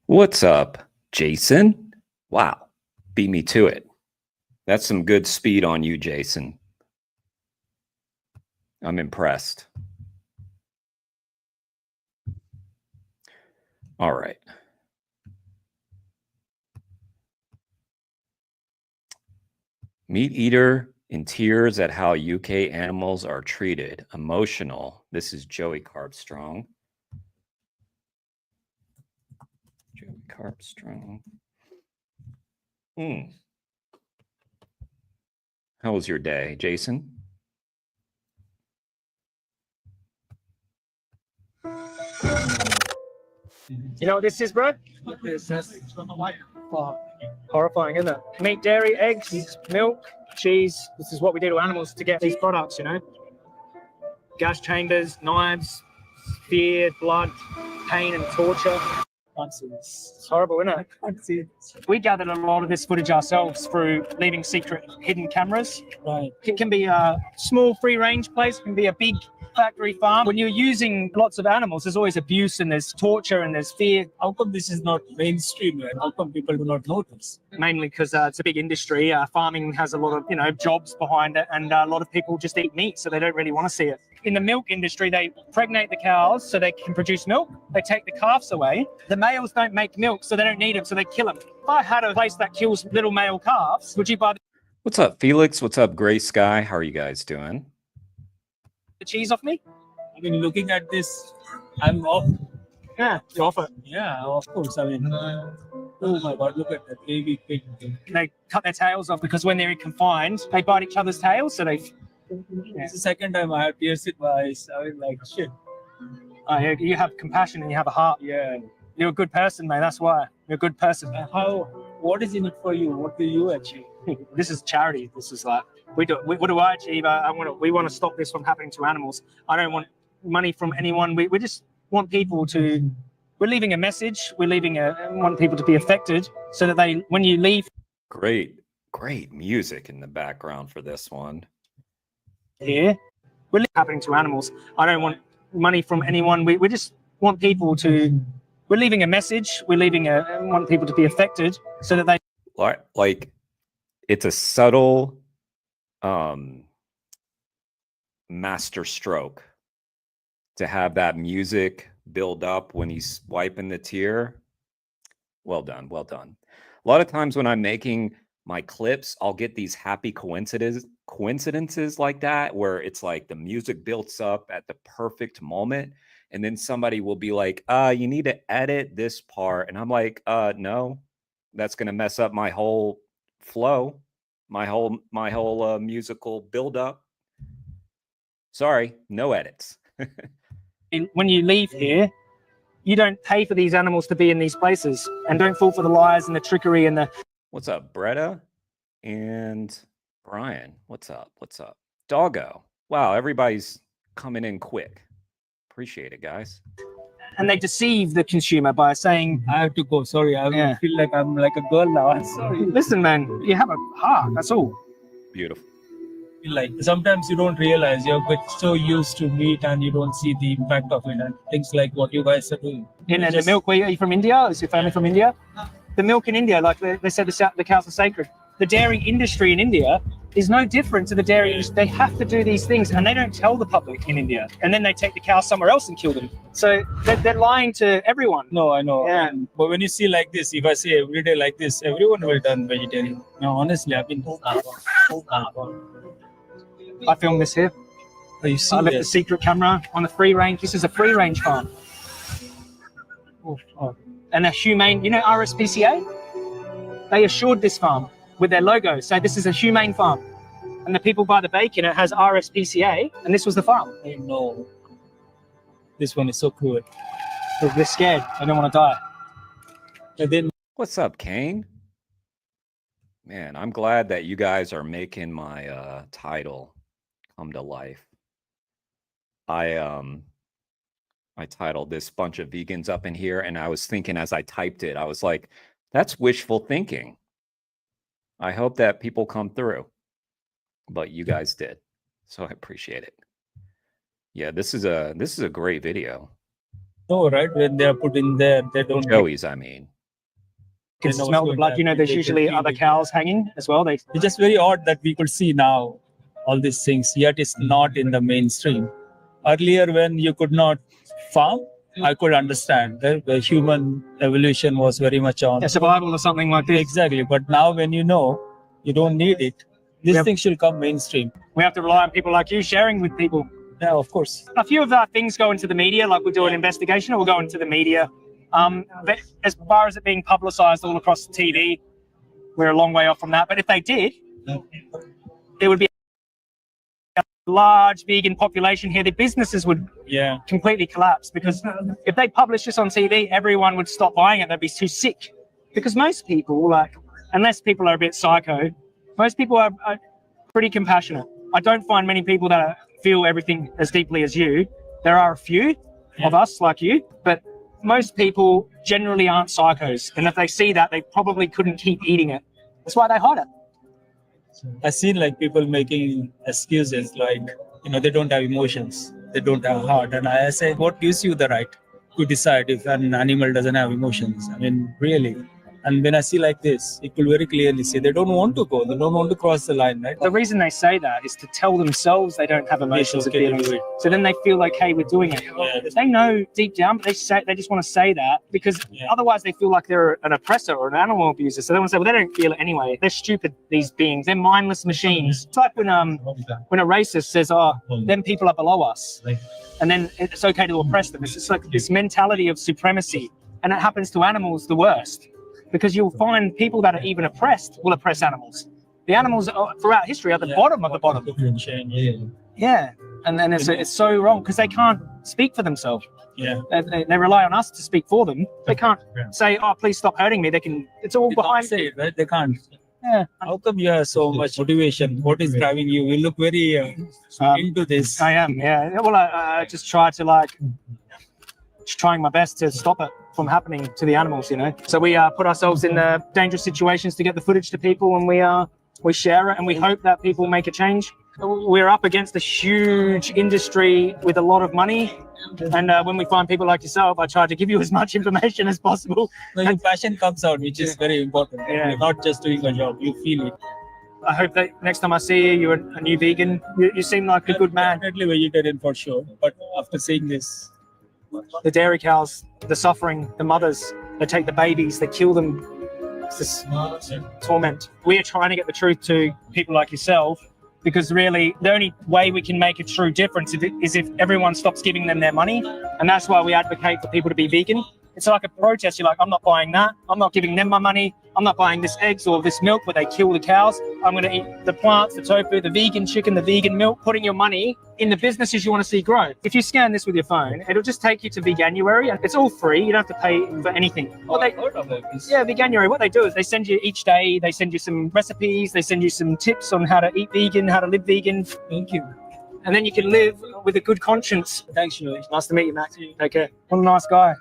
What's up, Jason? Wow, beat me to it. That's some good speed on you, Jason. I'm impressed. All right. Meat eater in tears at how UK animals are treated. Emotional. This is Joey Carbstrong. Joey Carbstrong. How was your day, Jason? You know what this is, bro? This is horrifying, isn't it? Meat, dairy, eggs, milk, cheese. This is what we do to animals to get these products, you know? Gas chambers, knives, fear, blood, pain, and torture. It's horrible, isn't it? I can't see it. We gathered a lot of this footage ourselves through leaving secret hidden cameras. Right. It can be a small free-range place, it can be a big factory farm. When you're using lots of animals, there's always abuse and there's torture and there's fear. How come this is not mainstream? Right? How come people do not notice? Mainly because it's a big industry. Farming has a lot of, jobs behind it, and a lot of people just eat meat, so they don't really want to see it. In the milk industry, they pregnate the cows so they can produce milk. They take the calves away. The males don't make milk, so they don't need them, so they kill them. If I had a place that kills little male calves, would you buy What's up, Felix? What's up, Gray Sky? How are you guys doing? the cheese off me? I mean, looking at this, I'm off. Yeah, you off it. Yeah, of course. I mean, oh my God, look at that baby pig. They cut their tails off because when they're confined, they bite each other's tails, so they... Yeah. It's the second time I have pierced it by eyes. I mean, like, shit. You have compassion and you have a heart. Yeah. You're a good person, mate. That's why. You're a good person. What is in it for you? What do you achieve? This is charity. This is like, what do I achieve? We want to stop this from happening to animals. I don't want money from anyone. We just want people to, we're leaving a message. Want people to be affected so that when you leave. Great music in the background for this one. Here, we're happening to animals. I don't want money from anyone. We just want people to, we're leaving a message. Want people to be affected so that they. Like, it's a subtle master stroke to have that music build up when he's wiping the tear. Well done. A lot of times when I'm making my clips, I'll get these happy coincidences like that, where it's like the music builds up at the perfect moment, and then somebody will be like, you need to edit this part, and I'm like, no, that's gonna mess up my whole flow, my whole musical build-up. Sorry, no edits. When you leave here, you don't pay for these animals to be in these places, and don't fall for the lies and the trickery and the. What's up, Bretta and Brian? What's up? Doggo. Wow, everybody's coming in quick. Appreciate it, guys. And they deceive the consumer by saying, I have to go. Sorry, I feel like I'm like a girl now. I'm sorry. Listen, man, you have a heart. That's all. Beautiful. Like, sometimes you don't realize you're so used to meat and you don't see the impact of it and things like what you guys are doing. The milk, are you from India? Is your family from India? The milk in India, like they said, the cows are sacred. The dairy industry in India is no different to the dairy industry. They have to do these things, and they don't tell the public in India. And then they take the cows somewhere else and kill them. So they're lying to everyone. No, I know. Yeah. But when you see like this, if I say every day like this, everyone will turn vegetarian. No, honestly, I've been. I filmed this here. Are you serious? I left the secret camera on the free range. This is a free range farm. And a humane, RSPCA? They assured this farm with their logo, say this is a humane farm. And the people buy the bacon, it has RSPCA, and this was the farm. I know. This one is so cruel. They're scared. They don't want to die. And then, what's up, Kane? Man, I'm glad that you guys are making my title come to life. I titled this bunch of vegans up in here, and I was thinking as I typed it, I was like, that's wishful thinking. I hope that people come through, but you guys did, so I appreciate it. Yeah, this is a great video. no, right? When they are put in there, they don't. Joey's, I mean. can They know smell what's the going blood. to You know, happen. there's They can usually feel other it. cows hanging as well. It's just very odd that we could see now all these things, yet it's not in the mainstream. Earlier, when you could not farm, I could understand that the human evolution was very much on survival or something like this. exactly. But now, when you know you don't need it, this Yep. thing should come mainstream. We have to rely on people like you sharing with people. Yeah, of course. A few of our things go into the media, like we'll do an investigation, or we'll go into the media. But as far as it being publicized all across the TV, we're a long way off from that. But if they did, there would be a large vegan population here. The businesses would Yeah. completely collapse, because if they publish this on TV, everyone would stop buying it. They'd be too sick. Because most people, like, unless people are a bit psycho, most people are pretty compassionate. I don't find many people that feel everything as deeply as you. There are a few of us like you, but most people generally aren't psychos. And if they see that, they probably couldn't keep eating it. That's why they hide it. I've seen like people making excuses like, they don't have emotions, they don't have heart. And I say, what gives you the right to decide if an animal doesn't have emotions? I mean, really. And when I see like this, it will very clearly say they don't want to go, they don't want to cross the line, right? The reason they say that is to tell themselves they don't have emotions or okay to feelings. do it. So then they feel like, hey, we're doing it. Yeah. They know deep down, but they just want to say that because otherwise they feel like they're an oppressor or an animal abuser. So they want to say, well, they don't feel it anyway. They're stupid, these beings. They're mindless machines. It's like when a racist says, oh, them people are below us. And then it's okay to oppress them. It's just like this mentality of supremacy. And it happens to animals the worst. Because you'll find people that are even oppressed will oppress animals. The animals throughout history are the bottom of the bottom. Yeah, and then it's so wrong because they can't speak for themselves. Yeah. They rely on us to speak for them. They can't say, "Oh, please stop hurting me." They can. It's all They behind. can't say it, right? They can't. Yeah. How come you have so much motivation? What is driving you? You look very into this. I am. Yeah. Well, I just try to just trying my best to stop it from happening to the animals, So we put ourselves in dangerous situations to get the footage to people, and we share it, and we hope that people make a change. We're up against a huge industry with a lot of money, and when we find people like yourself, I try to give you as much information as possible. No, your passion comes out, which is very important. Yeah. You're not just doing a job, you feel it. I hope that next time I see you, you're a new vegan. You seem like a good man. Definitely vegetarian for sure. But after seeing this, The dairy cows, the suffering, the mothers, they take the babies, they kill them. It's this torment. We are trying to get the truth to people like yourself, because really the only way we can make a true difference is if everyone stops giving them their money. And that's why we advocate for people to be vegan. It's like a protest. You're like, I'm not buying that. I'm not giving them my money. I'm not buying this eggs or this milk where they kill the cows. I'm going to eat the plants, the tofu, the vegan chicken, the vegan milk, putting your money in the businesses you want to see grow. If you scan this with your phone, it'll just take you to Veganuary. It's all free. You don't have to pay for anything. Yeah, Veganuary, what they do is they send you each day, they send you some recipes, they send you some tips on how to eat vegan, how to live vegan. thank you. And then you can live with a good conscience. Thanks, Shirley. Nice to meet you, Max. Take care. What a nice guy.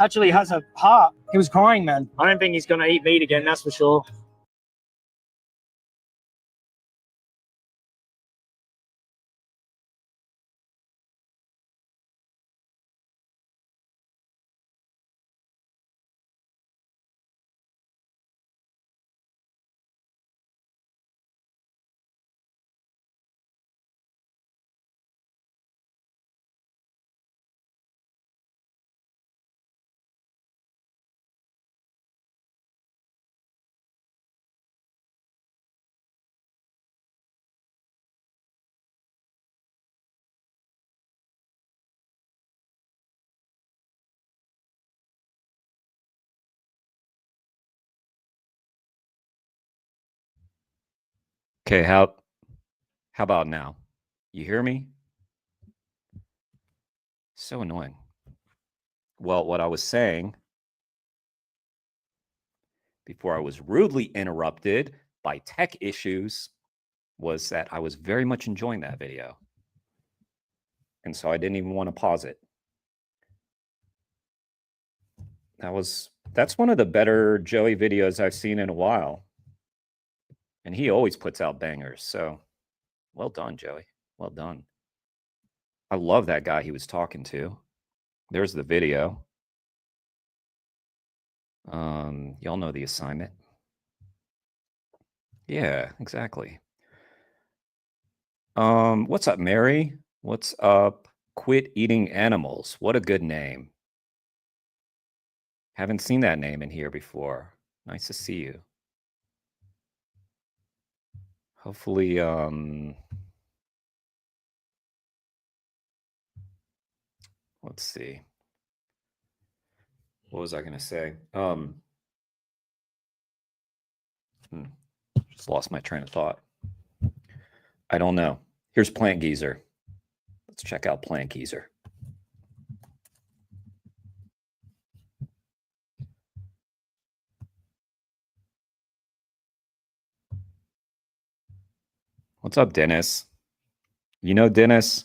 Actually has a heart. He was crying, man. I don't think he's going to eat meat again, that's for sure. Okay, how about now? You hear me? So annoying. Well, what I was saying before I was rudely interrupted by tech issues was that I was very much enjoying that video. And so I didn't even want to pause it. That's one of the better Joey videos I've seen in a while. And he always puts out bangers. So well done, Joey. Well done. I love that guy he was talking to. There's the video. Y'all know the assignment. Yeah, exactly. What's up, Mary? What's up? Quit eating animals. What a good name. Haven't seen that name in here before. Nice to see you. Hopefully, let's see. What was I going to say? Just lost my train of thought. I don't know. Here's Plant Geezer. Let's check out Plant Geezer. What's up, Dennis? You know, Dennis,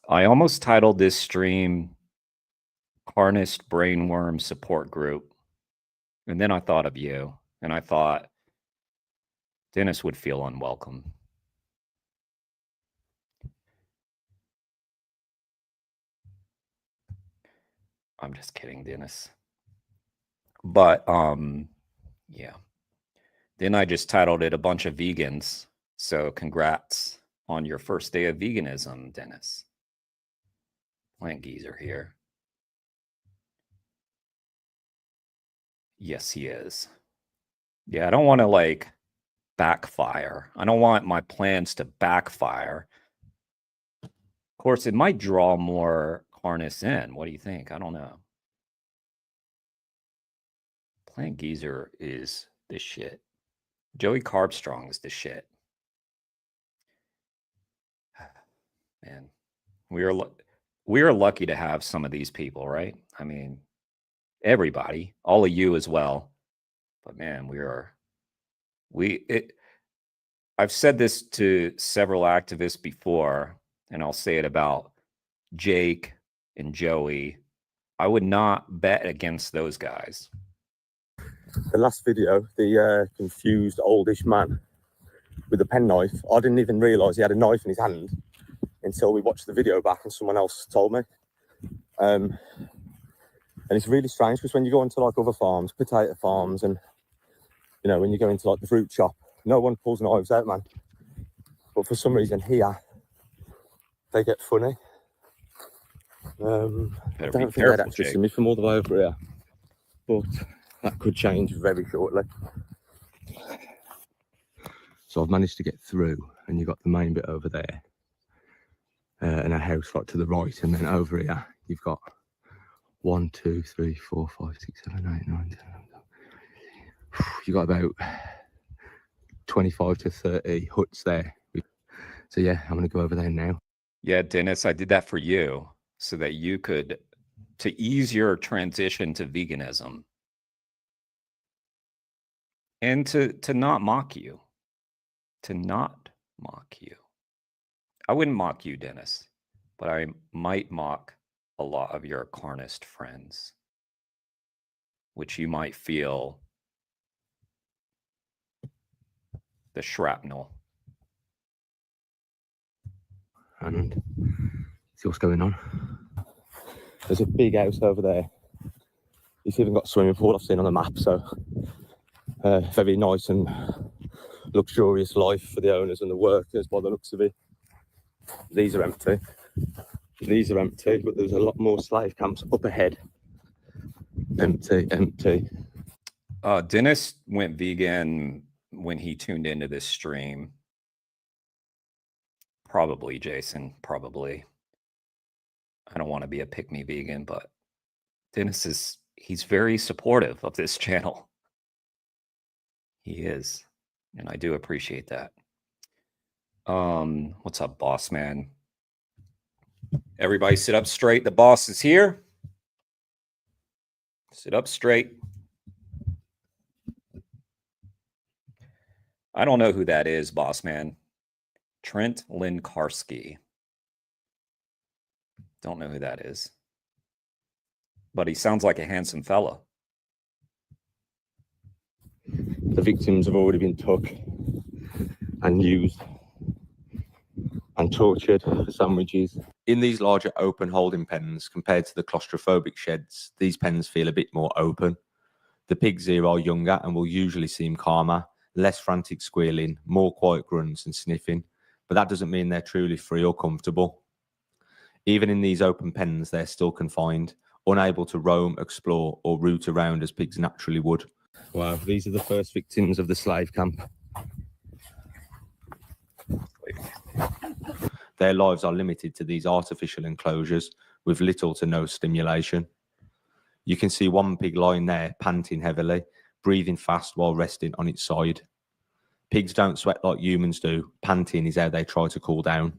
I almost titled this stream Harnessed Brainworm Support Group. And then I thought of you, and I thought Dennis would feel unwelcome. I'm just kidding, Dennis. But yeah. Then I just titled it A Bunch of Vegans. So congrats on your first day of veganism, Dennis. Plant Geezer here. Yes, he is. Yeah, I don't want to like backfire. I don't want my plans to backfire. Of course, it might draw more harness in. What do you think? I don't know. Plant Geezer is the shit. Joey Carbstrong is the shit. Man, we are lucky to have some of these people, right? I mean, everybody, all of you as well. But man, I've said this to several activists before, and I'll say it about Jake and Joey. I would not bet against those guys. The last video, the confused oldish man with a penknife, I didn't even realise he had a knife in his hand until we watched the video back and someone else told me. And it's really strange because when you go into like other farms, potato farms, and you know, when you go into like the fruit shop, no one pulls knives out, man. But for some reason here, they get funny. I don't think they'd actually see me from all the way over here, but that could change very shortly. So I've managed to get through, and you've got the main bit over there, and a house right to the right, and then over here you've got 1, 2, 3, 4, 5, 6, 7, 8, 9, 10, 11. You've got about 25 to 30 huts there. So yeah, I'm going to go over there now. Yeah, Dennis, I did that for you so that you could, to ease your transition to veganism and to not mock you, to not mock you. I wouldn't mock you, Dennis, but I might mock a lot of your carnist friends, which you might feel the shrapnel. And see what's going on. There's a big house over there. It's even got a swimming pool I've seen on the map, so very nice and luxurious life for the owners and the workers by the looks of it. These are empty. These are empty, but there's a lot more slave camps up ahead. Empty, empty. Dennis went vegan when he tuned into this stream. Probably, Jason, probably. I don't want to be a pick-me vegan, but Dennis he's very supportive of this channel. He is, and I do appreciate that. What's up, boss man? Everybody sit up straight. The boss is here. Sit up straight. I don't know who that is, boss man. Trent Linkarski. Don't know who that is. But he sounds like a handsome fella. The victims have already been took and used and tortured for sandwiches. In these larger open holding pens, compared to the claustrophobic sheds, these pens feel a bit more open. The pigs here are younger and will usually seem calmer, less frantic squealing, more quiet grunts and sniffing, but that doesn't mean they're truly free or comfortable. Even in these open pens, they're still confined, unable to roam, explore, or root around as pigs naturally would. Wow, these are the first victims of the slave camp. Their lives are limited to these artificial enclosures with little to no stimulation. You can see one pig lying there, panting heavily, breathing fast while resting on its side. Pigs don't sweat like humans do. Panting is how they try to cool down.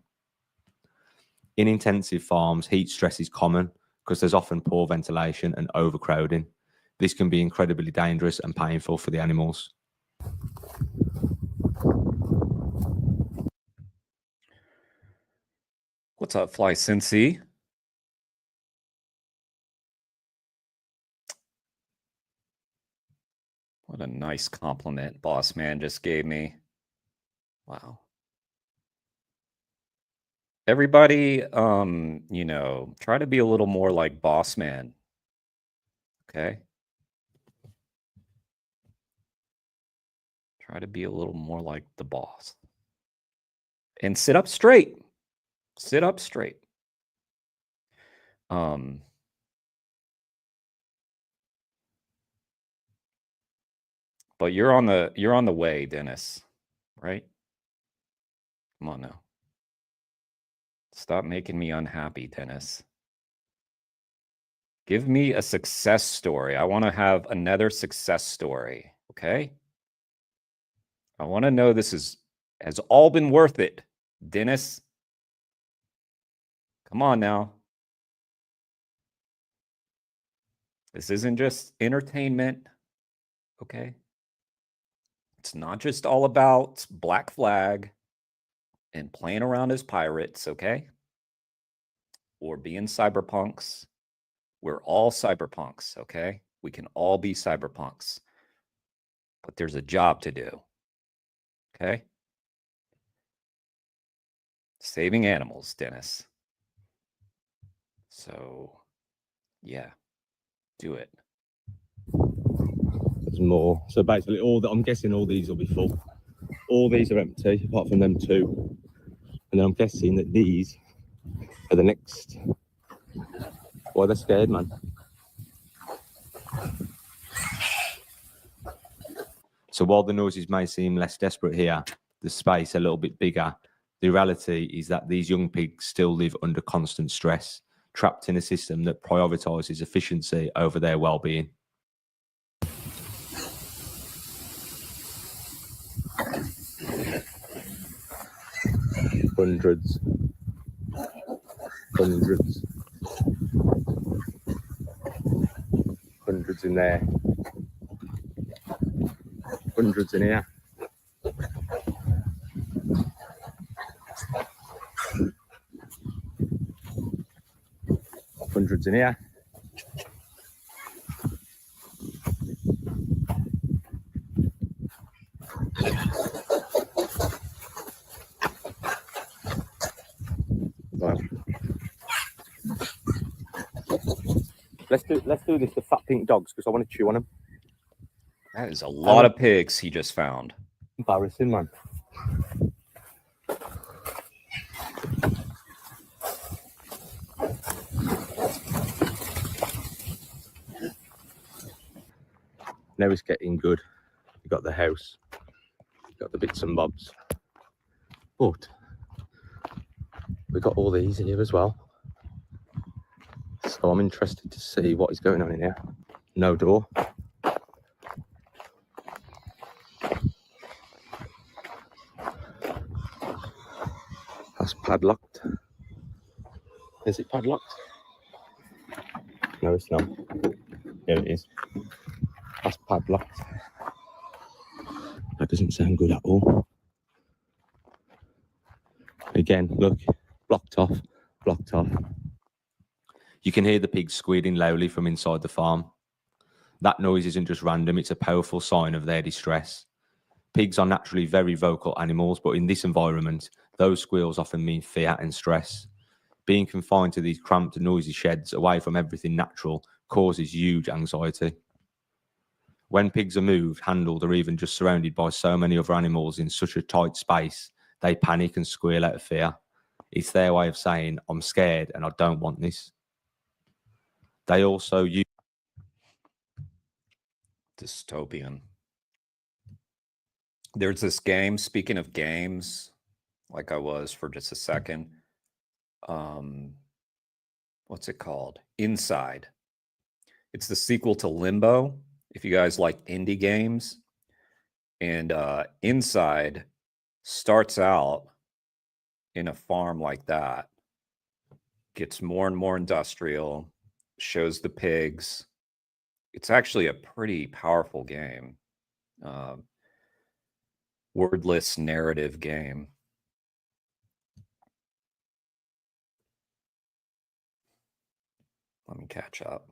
In intensive farms, heat stress is common because there's often poor ventilation and overcrowding. This can be incredibly dangerous and painful for the animals. What's up, Fly Cincy? What a nice compliment Boss Man just gave me. Wow. Everybody, you know, try to be a little more like Boss Man. Okay? Try to be a little more like the boss. And sit up straight. Sit up straight. But you're on the way, Dennis, right? Come on now. Stop making me unhappy, Dennis. Give me a success story. I want to have another success story, okay? I want to know this has all been worth it, Dennis. Come on now. This isn't just entertainment, okay? It's not just all about Black Flag and playing around as pirates, okay? Or being cyberpunks. We're all cyberpunks, okay? We can all be cyberpunks. But there's a job to do, okay? Saving animals, Dennis. So, yeah, do it. There's more. So basically, I'm guessing all these will be full. All these are empty, apart from them two. And then I'm guessing that these are the next. Why they're scared, man. So while the noises may seem less desperate here, the space a little bit bigger, the reality is that these young pigs still live under constant stress, trapped in a system that prioritises efficiency over their well-being. Hundreds. Hundreds in there. Hundreds in here. Hundreds in here. Right. Let's do this, the fat pink dogs, because I want to chew on them. That is a lot of pigs he just found. Embarrassing, man. Now it's getting good. We've got the house, we've got the bits and bobs, but we've got all these here as well. So I'm interested to see what is going on in here. No door. That's padlocked. Is it padlocked? No, it's not. Here it is. That's padlocked. That doesn't sound good at all. Again, look, blocked off, blocked off. You can hear the pigs squealing loudly from inside the farm. That noise isn't just random, it's a powerful sign of their distress. Pigs are naturally very vocal animals, but in this environment, those squeals often mean fear and stress. Being confined to these cramped and noisy sheds away from everything natural causes huge anxiety. When pigs are moved, handled, or even just surrounded by so many other animals in such a tight space, they panic and squeal out of fear. It's their way of saying, I'm scared and I don't want this. They also use Dystopian. There's this game, speaking of games, like I was for just a second. What's it called? Inside. It's the sequel to Limbo, if you guys like indie games. And Inside starts out in a farm like that, gets more and more industrial, shows the pigs. It's actually a pretty powerful game. Wordless narrative game. Let me catch up.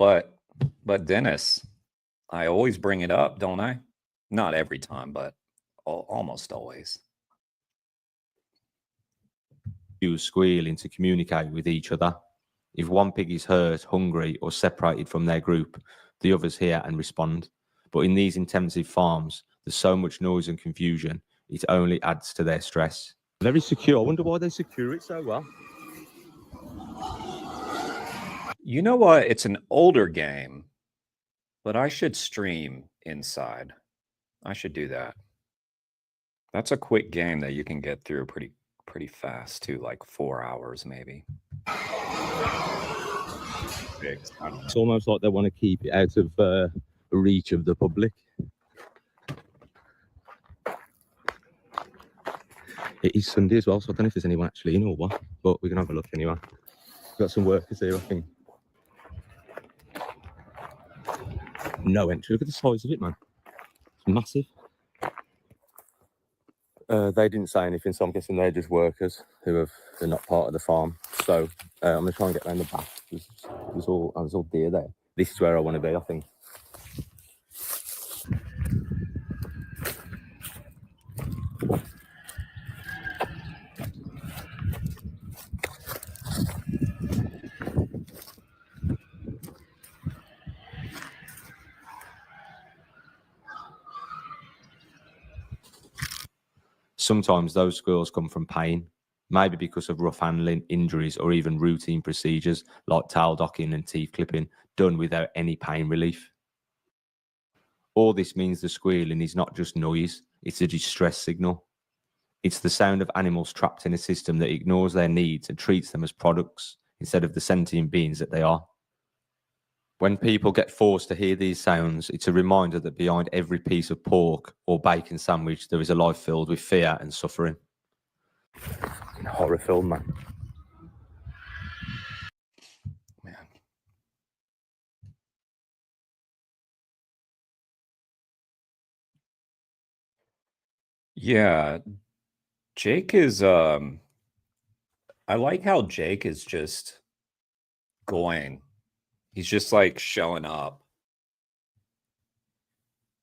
But Dennis, I always bring it up, don't I? Not every time, but almost always. use squealing to communicate with each other. If one pig is hurt, hungry, or separated from their group, the others hear and respond. But in these intensive farms, there's so much noise and confusion, it only adds to their stress. Very secure. I wonder why they secure it so well. You know what? It's an older game, but I should stream Inside. I should do that. That's a quick game that you can get through pretty fast too, like 4 hours maybe. It's almost like they want to keep it out of reach of the public. It is Sunday as well, so I don't know if there's anyone actually in or what, but we can have a look anyway. We've got some workers here, I think. No entry. Look at the size of it, man. It's massive. They didn't say anything, so I'm guessing they're just workers they're not part of the farm. So I'm gonna try and get around the back. There's all deer there. This is where I want to be, I think. Sometimes those squeals come from pain, maybe because of rough handling, injuries, or even routine procedures like tail docking and teeth clipping done without any pain relief. All this means the squealing is not just noise, it's a distress signal. It's the sound of animals trapped in a system that ignores their needs and treats them as products instead of the sentient beings that they are. When people get forced to hear these sounds, it's a reminder that behind every piece of pork or bacon sandwich, there is a life filled with fear and suffering. Horror film, man. Yeah. Jake is I like how Jake is just going. He's just like showing up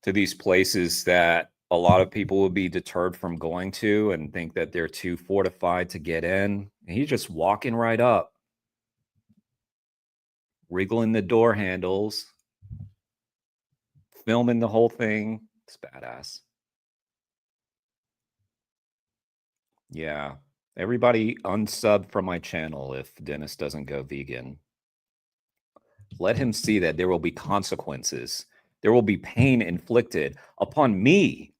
to these places that a lot of people would be deterred from going to and think that they're too fortified to get in. And he's just walking right up, wriggling the door handles, filming the whole thing. It's badass. Yeah. Everybody unsub from my channel if Dennis doesn't go vegan. Let him see that there will be consequences. There will be pain inflicted upon me.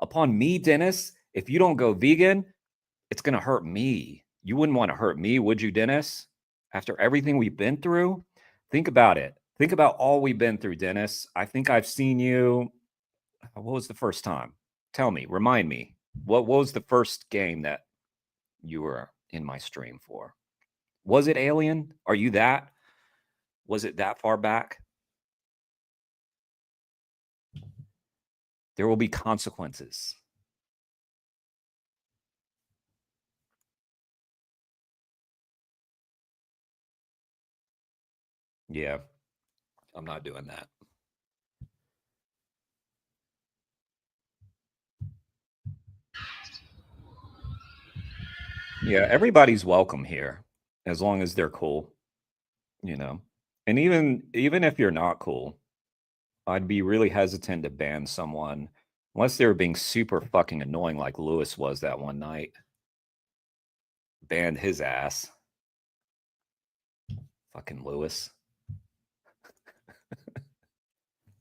Upon me, Dennis. If you don't go vegan, it's going to hurt me. You wouldn't want to hurt me, would you, Dennis? After everything we've been through? Think about it. Think about all we've been through, Dennis. I think I've seen you. What was the first time? Tell me, remind me. What was the first game that you were in my stream for? Was it Alien? Are you that? Was it that far back? There will be consequences. Yeah, I'm not doing that. Yeah, everybody's welcome here as long as they're cool, you know. And even if you're not cool, I'd be really hesitant to ban someone unless they were being super fucking annoying like Lewis was that one night. Banned his ass. Fucking Lewis.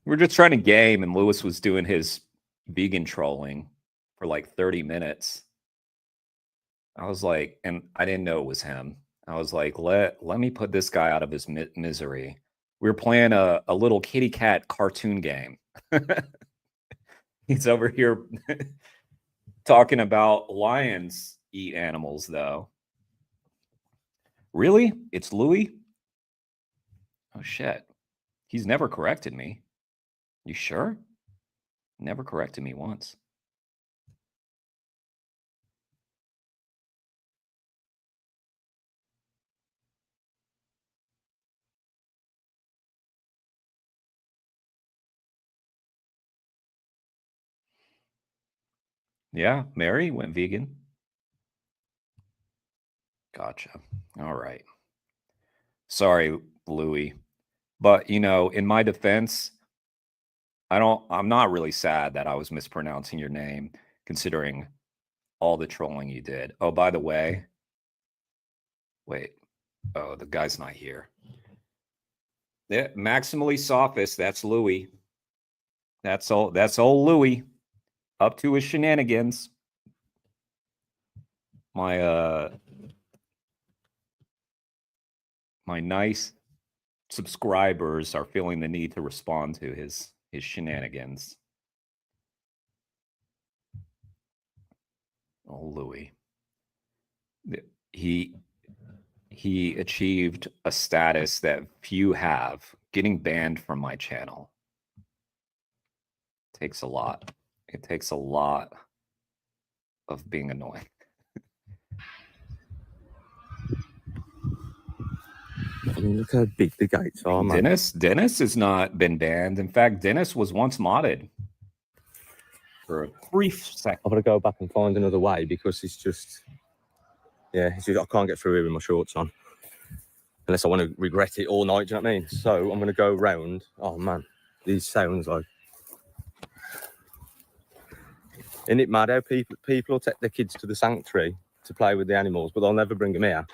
We're just trying to game, and Lewis was doing his vegan trolling for like 30 minutes. I was like, and I didn't know it was him. I was like, let me put this guy out of his misery. We were playing a little kitty cat cartoon game. He's over here talking about lions eat animals, though. Really? It's Louis? Oh, shit. He's never corrected me. You sure? Never corrected me once. Yeah, Mary went vegan. Gotcha. All right. Sorry, Louis. But, you know, in my defense, I'm not really sad that I was mispronouncing your name, considering all the trolling you did. Oh, by the way, wait. Oh, the guy's not here. Yeah, maximally sophist, that's Louis. That's old Louis. Up to his shenanigans. My nice subscribers are feeling the need to respond to his shenanigans. Oh, Louis. He achieved a status that few have, getting banned from my channel. It takes a lot. It takes a lot of being annoying. I mean, look how big the gates are, man. Dennis has not been banned. In fact, Dennis was once modded for a brief second. I've got to go back and find another way because it's just, yeah, I can't get through here with my shorts on. Unless I want to regret it all night, do you know what I mean? So I'm going to go round. Oh, man, these sounds like... Isn't it mad how people will take their kids to the sanctuary to play with the animals, but they'll never bring them here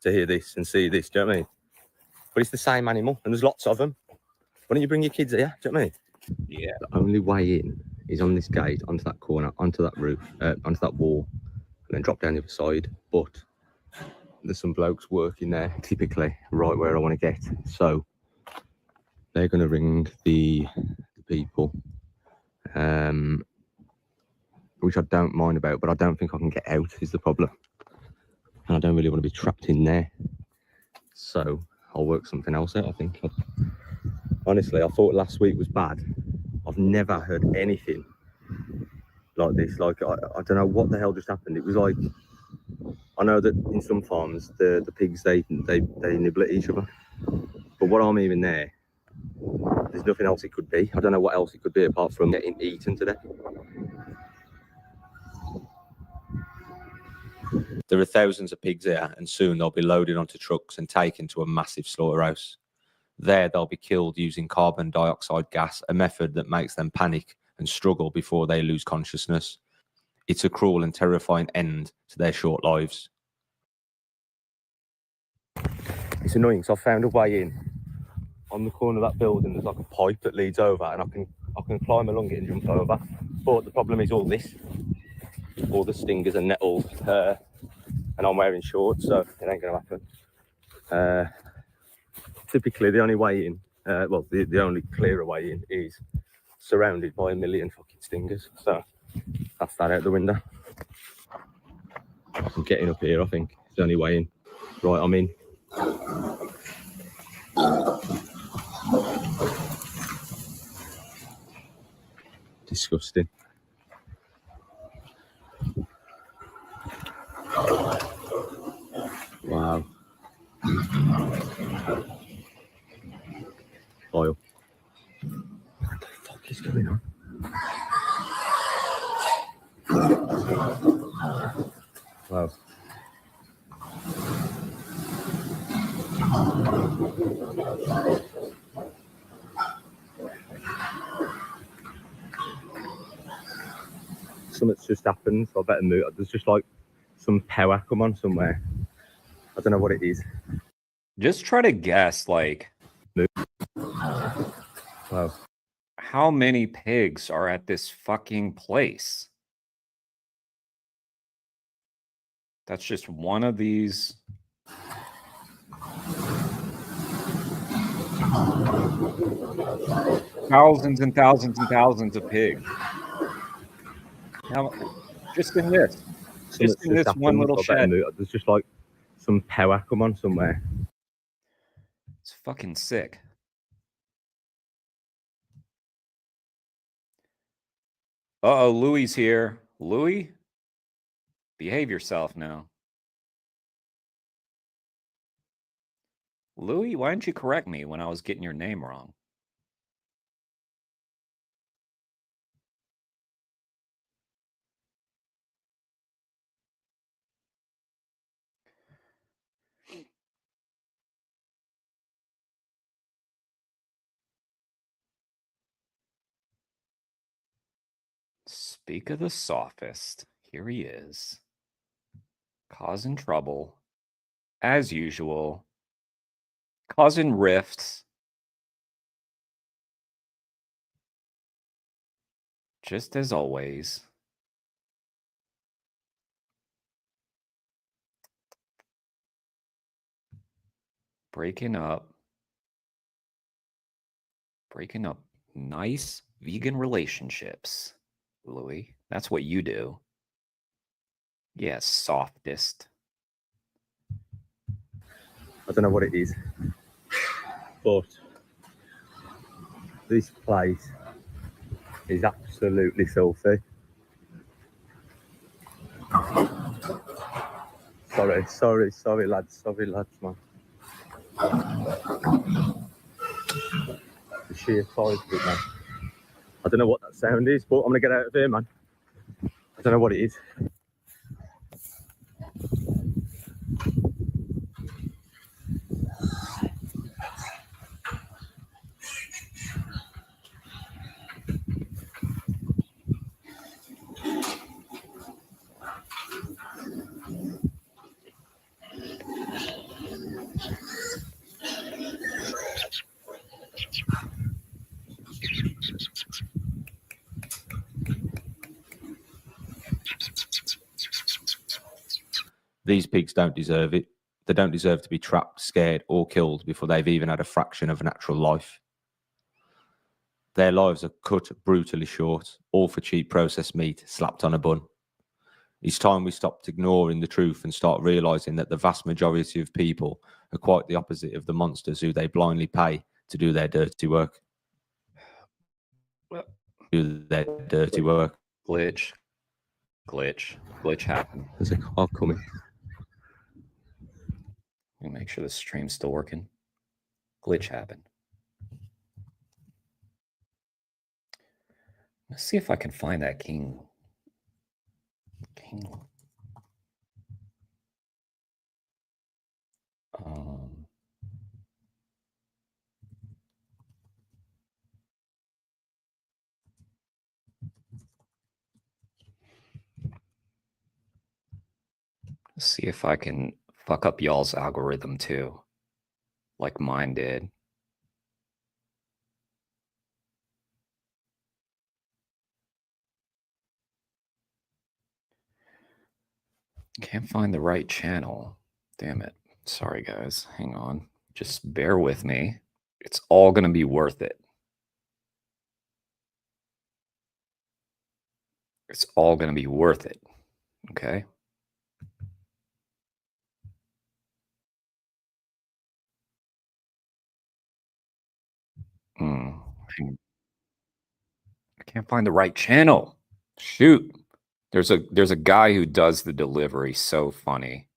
to hear this and see this, do you know what I mean? But it's the same animal, and there's lots of them. Why don't you bring your kids here, do you know what I mean? Yeah. The only way in is on this gate, onto that corner, onto that roof, onto that wall, and then drop down the other side. But there's some blokes working there, typically right where I want to get. So they're going to ring the people, which I don't mind about, but I don't think I can get out is the problem. And I don't really want to be trapped in there. So I'll work something else out, I think. Honestly, I thought last week was bad. I've never heard anything like this. Like, I don't know what the hell just happened. It was like, I know that in some farms, the pigs, they nibble at each other. But what I'm even there, there's nothing else it could be. I don't know what else it could be apart from getting eaten to death. There are thousands of pigs here, and soon they'll be loaded onto trucks and taken to a massive slaughterhouse. There, they'll be killed using carbon dioxide gas, a method that makes them panic and struggle before they lose consciousness. It's a cruel and terrifying end to their short lives. It's annoying, so I found a way in. On the corner of that building, there's like a pipe that leads over, and I can climb along it and jump over. But the problem is all this, all the stingers and nettles, and I'm wearing shorts, so it ain't gonna happen. Typically, the only way in, well, the only clearer way in is surrounded by a million fucking stingers. So that's that out the window. I'm getting up here, I think. It's the only way in. Right, I'm in. Disgusting. Wow. Oil. What the fuck is going on? Wow. Something's just happened, so I better move. There's just like some power come on somewhere. I don't know what it is. Just try to guess, like, Wow. how many pigs are at this fucking place? That's just one of these. Thousands and thousands and thousands of pigs. Now, just in this. Just in this one little shed. There's just like some power come on somewhere. It's fucking sick. Uh-oh, Louie's here. Louie? Behave yourself now. Louie, why didn't you correct me when I was getting your name wrong? Speak of the sophist. Here he is. Causing trouble. As usual. Causing rifts. Just as always. Breaking up nice vegan relationships, Louis. That's what you do. Yes, softest. I don't know what it is, but this place is absolutely filthy. Sorry, lads, man. The sheer size of it, man. I don't know what that sound is, but I'm gonna get out of here, man. I don't know what it is. These pigs don't deserve it. They don't deserve to be trapped, scared, or killed before they've even had a fraction of a natural life. Their lives are cut brutally short, all for cheap processed meat slapped on a bun. It's time we stopped ignoring the truth and start realising that the vast majority of people are quite the opposite of the monsters who they blindly pay to do their dirty work. Glitch happened. There's a car coming. Let me make sure the stream's still working. Glitch happened. Let's see if I can find that king. Let's see if I can fuck up y'all's algorithm too, like mine did. Can't find the right channel. Damn it. Sorry, guys. Hang on. Just bear with me. It's all going to be worth it. It's all going to be worth it. Okay? I can't find the right channel. Shoot. There's a guy who does the delivery. So funny.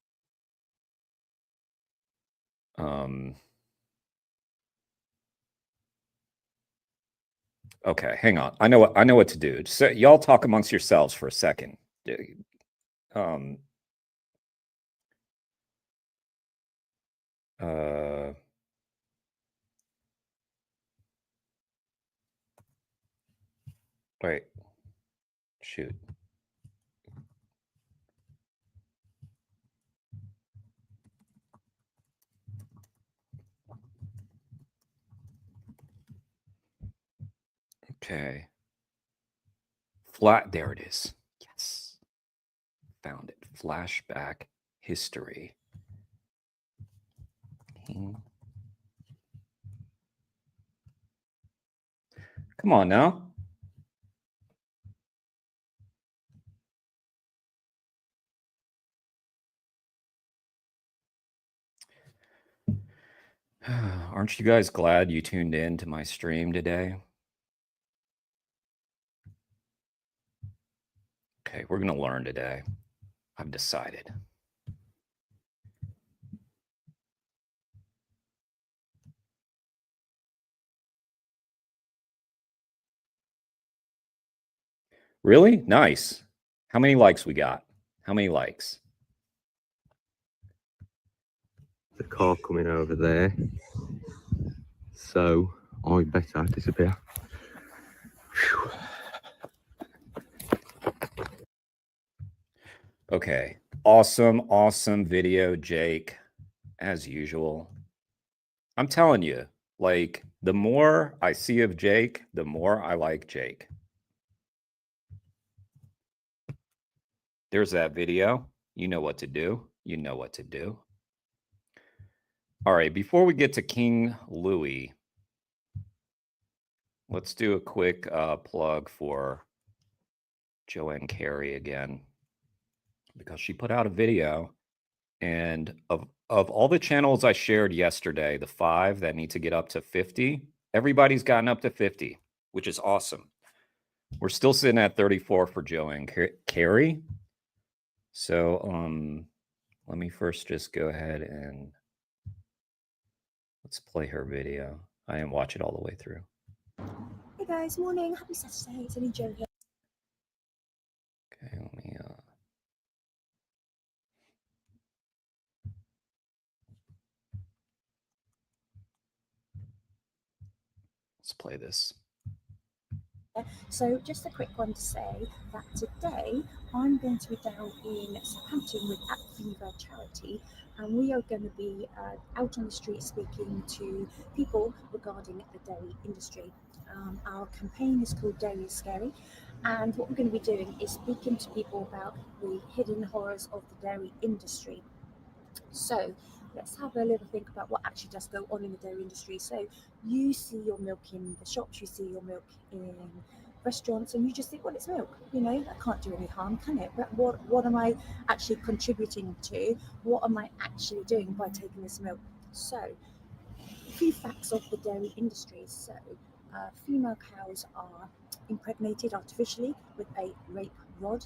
Okay, hang on. I know what to do. So y'all talk amongst yourselves for a second. Wait. Shoot. Okay. There it is. Yes. Found it. Flashback history. Come on now. Aren't you guys glad you tuned in to my stream today? Okay, we're going to learn today. I've decided. Really? Nice. How many likes we got? How many likes? The car coming over there. So I better disappear. Whew. Okay. Awesome video, Jake. As usual. I'm telling you, like, the more I see of Jake, the more I like Jake. There's that video. You know what to do. You know what to do. All right, before we get to King Louis, let's do a quick plug for Joanne Carey again, because she put out a video, and of all the channels I shared yesterday, the 5 that need to get up to 50, everybody's gotten up to 50, which is awesome. We're still sitting at 34 for Joanne Carey. So let me first just go ahead and let's play her video. I didn't watch it all the way through. Hey guys, morning. Happy Saturday. It's only Jo here. Okay, let me let's play this. So just a quick one to say that today I'm going to be down in Southampton with At Fever Charity, and we are going to be out on the street speaking to people regarding the dairy industry. Our campaign is called Dairy is Scary, and what we're going to be doing is speaking to people about the hidden horrors of the dairy industry. So let's have a little think about what actually does go on in the dairy industry. So you see your milk in the shops, you see your milk in restaurants, and you just think, well, it's milk, you know, that can't do any harm, can it? But what am I actually contributing to? What am I actually doing by taking this milk? So a few facts of the dairy industry. So female cows are impregnated artificially with a rape rod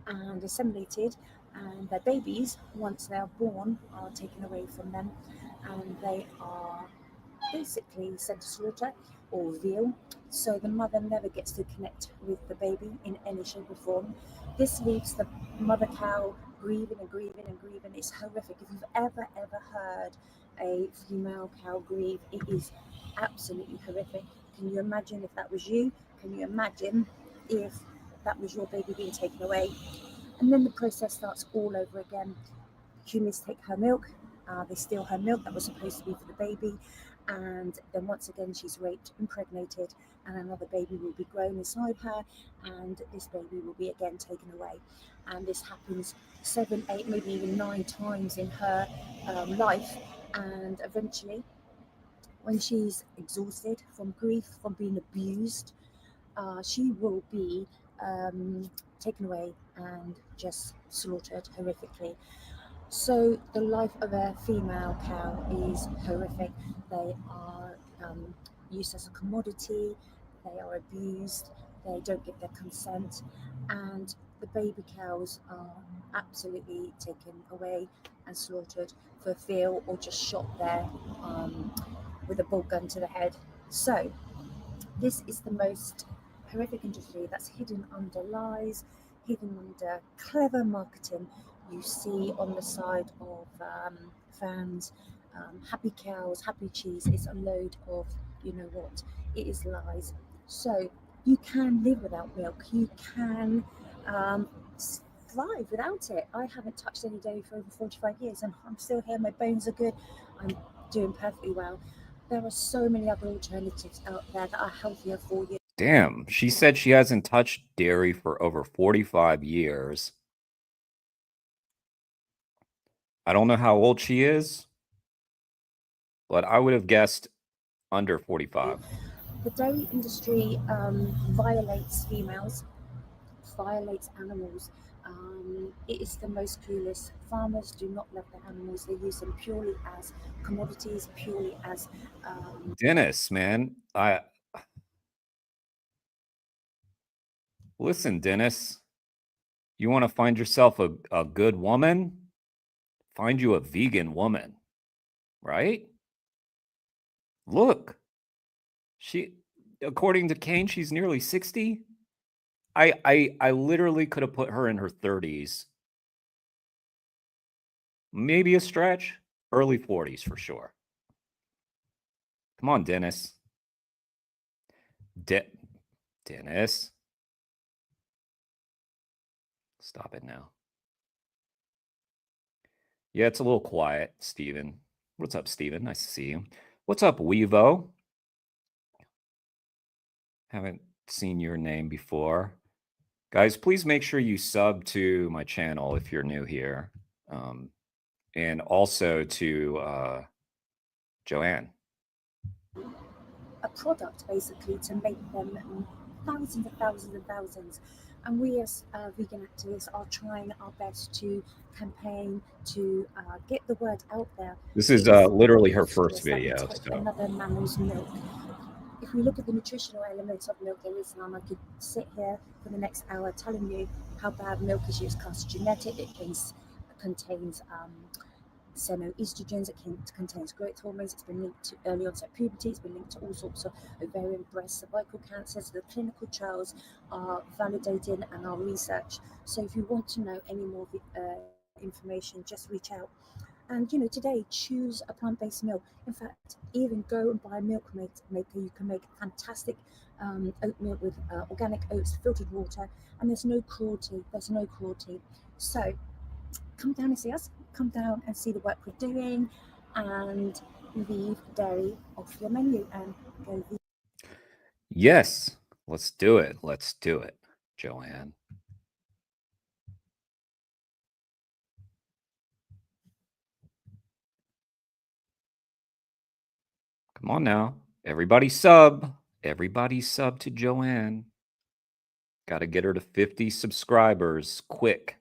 and assimilated, and their babies, once they are born, are taken away from them, and they are basically sent to slaughter or veal, so the mother never gets to connect with the baby in any shape or form. This leaves the mother cow grieving and grieving and grieving. It's horrific. If you've ever heard a female cow grieve, it is absolutely horrific. Can you imagine if that was you? Can you imagine if that was your baby being taken away? And then the process starts all over again. Humans take her milk, they steal her milk that was supposed to be for the baby, and then once again she's raped, impregnated, and another baby will be grown inside her, and this baby will be again taken away. And this happens 7, 8, maybe even 9 times in her life, and eventually, when she's exhausted from grief, from being abused, she will be taken away and just slaughtered horrifically. So the life of a female cow is horrific. They are used as a commodity, they are abused, they don't give their consent, and the baby cows are absolutely taken away and slaughtered for veal or just shot there with a bolt gun to the head. So this is the most horrific industry that's hidden under lies, hidden under clever marketing. You see on the side of fans, happy cows, happy cheese. It's a load of, you know what, it is lies. So you can live without milk. You can thrive without it. I haven't touched any dairy for over 45 years and I'm still here. My bones are good. I'm doing perfectly well. There are so many other alternatives out there that are healthier for you. Damn, she said she hasn't touched dairy for over 45 years. I don't know how old she is, but I would have guessed under 45. The dairy industry violates females, violates animals. It is the most clueless. Farmers do not love their animals. They use them purely as commodities, purely as Dennis, man, listen, Dennis, you want to find yourself a good woman? Find you a vegan woman, right? Look, she, according to Kane, she's nearly 60. I literally could have put her in her 30s. Maybe a stretch, early 40s for sure. Come on, Dennis. Dennis. Stop it now. Yeah, it's a little quiet, Steven. What's up, Steven? Nice to see you. What's up, Weevo? Haven't seen your name before. Guys, please make sure you sub to my channel if you're new here. And also to Joanne. a product basically to make them thousands and thousands and thousands. And we as vegan activists are trying our best to campaign to get the word out there. This is literally her first video. So. Another mammal's milk. If we look at the nutritional elements of milk, there is none. I could sit here for the next hour telling you how bad milk is used. It's genetic. It contains xenoestrogens, it contains growth hormones, it's been linked to early onset puberty, it's been linked to all sorts of ovarian, breast, cervical cancers. The clinical trials are validated and are researched. So if you want to know any more information, just reach out. And today, choose a plant-based milk. In fact, even go and buy a milk maker. You can make fantastic oat milk with organic oats, filtered water, and there's no cruelty. So come down and see us. Come down and see the work we're doing, and leave dairy off your menu and go vegan. Yes, let's do it. Let's do it, Joanne. Come on now. Everybody sub. Everybody sub to Joanne. Got to get her to 50 subscribers quick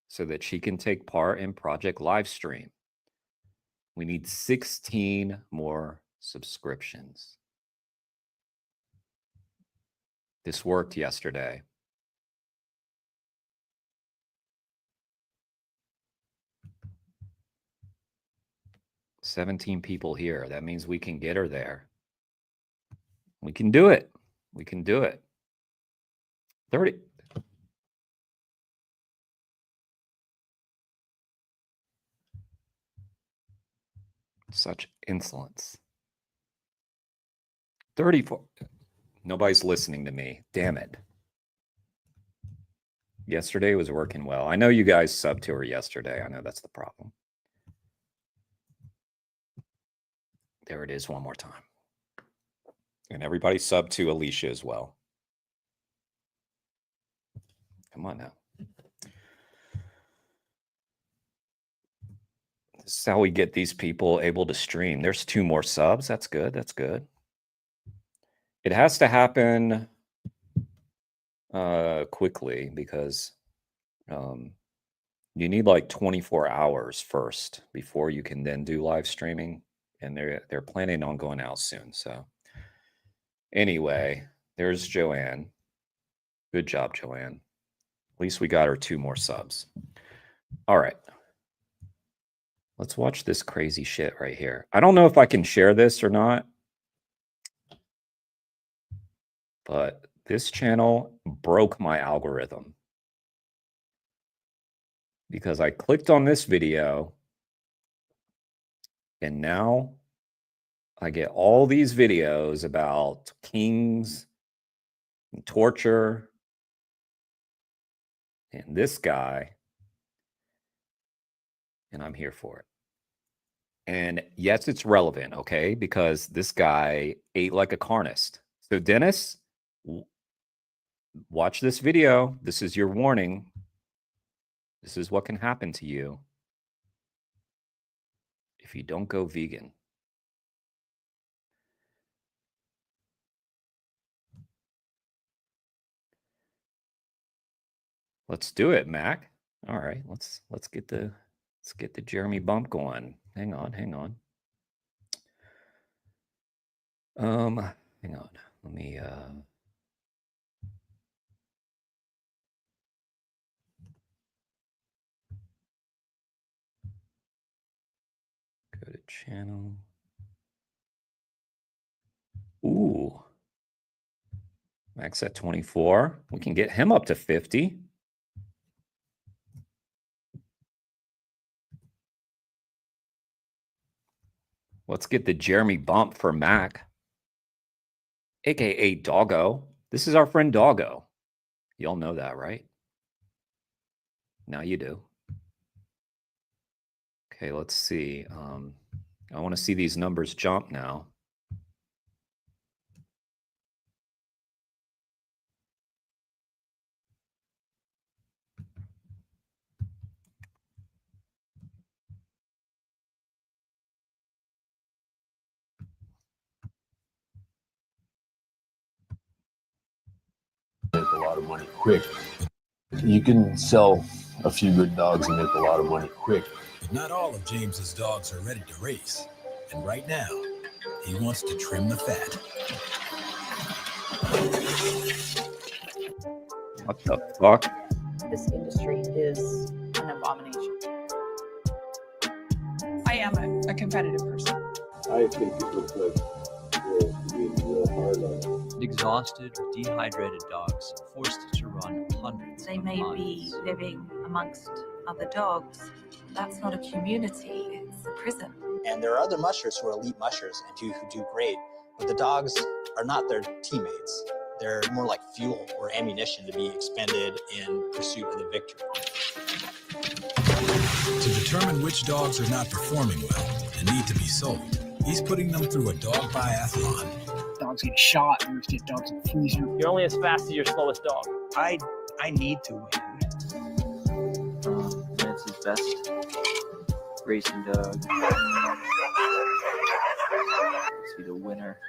so that she can take part in Project Livestream. We need 16 more subscriptions. This worked yesterday. "17 people here. That means we can get her there. We can do it. We can do it. 30. Such insolence. 34. Nobody's listening to me. Damn it. Yesterday was working well. I know you guys subbed to her yesterday. I know that's the problem. There it is one more time. And everybody sub to Alicia as well. Come on now. This is how we get these people able to stream. There's 2 more subs. That's good. That's good. It has to happen quickly because you need like 24 hours first before you can then do live streaming. And they're planning on going out soon. So Anyway, there's Joanne. Good job, Joanne. At least we got her 2 more subs. All right. Let's watch this crazy shit right here. I don't know if I can share this or not, but this channel broke my algorithm because I clicked on this video and now I get all these videos about kings and torture and this guy, and I'm here for it. And yes, it's relevant, okay? Because this guy ate like a carnist. So Dennis, watch this video. This is your warning. This is what can happen to you if you don't go vegan. Let's do it, Mac. All right, let's get the Jeremy bump going. Hang on. Hang on. Let me go to channel. Ooh. Max at 24. We can get him up to 50. Let's get the Jeremy bump for Mac, aka Doggo. This is our friend Doggo. Y'all know that, right? Now you do. Okay, let's see. I want to see these numbers jump now. Make a lot of money quick. You can sell a few good dogs and make a lot of money quick. Not all of James's dogs are ready to race, and right now, he wants to trim the fat. What the fuck? This industry is an abomination. I am a competitive person. I think it looks like you're being real hard on it. Exhausted or dehydrated dogs forced to run hundreds They of may miles. be living amongst other dogs. That's not a community, it's a prison. And there are other mushers who are elite mushers and who do great, but the dogs are not their teammates. They're more like fuel or ammunition to be expended in pursuit of the victory. To determine which dogs are not performing well and need to be sold, he's putting them through a dog biathlon. Dogs get shot, there's just dogs in the freezer. You're only as fast as your slowest dog. I need to win. That's his best racing dog. Let's see the winner.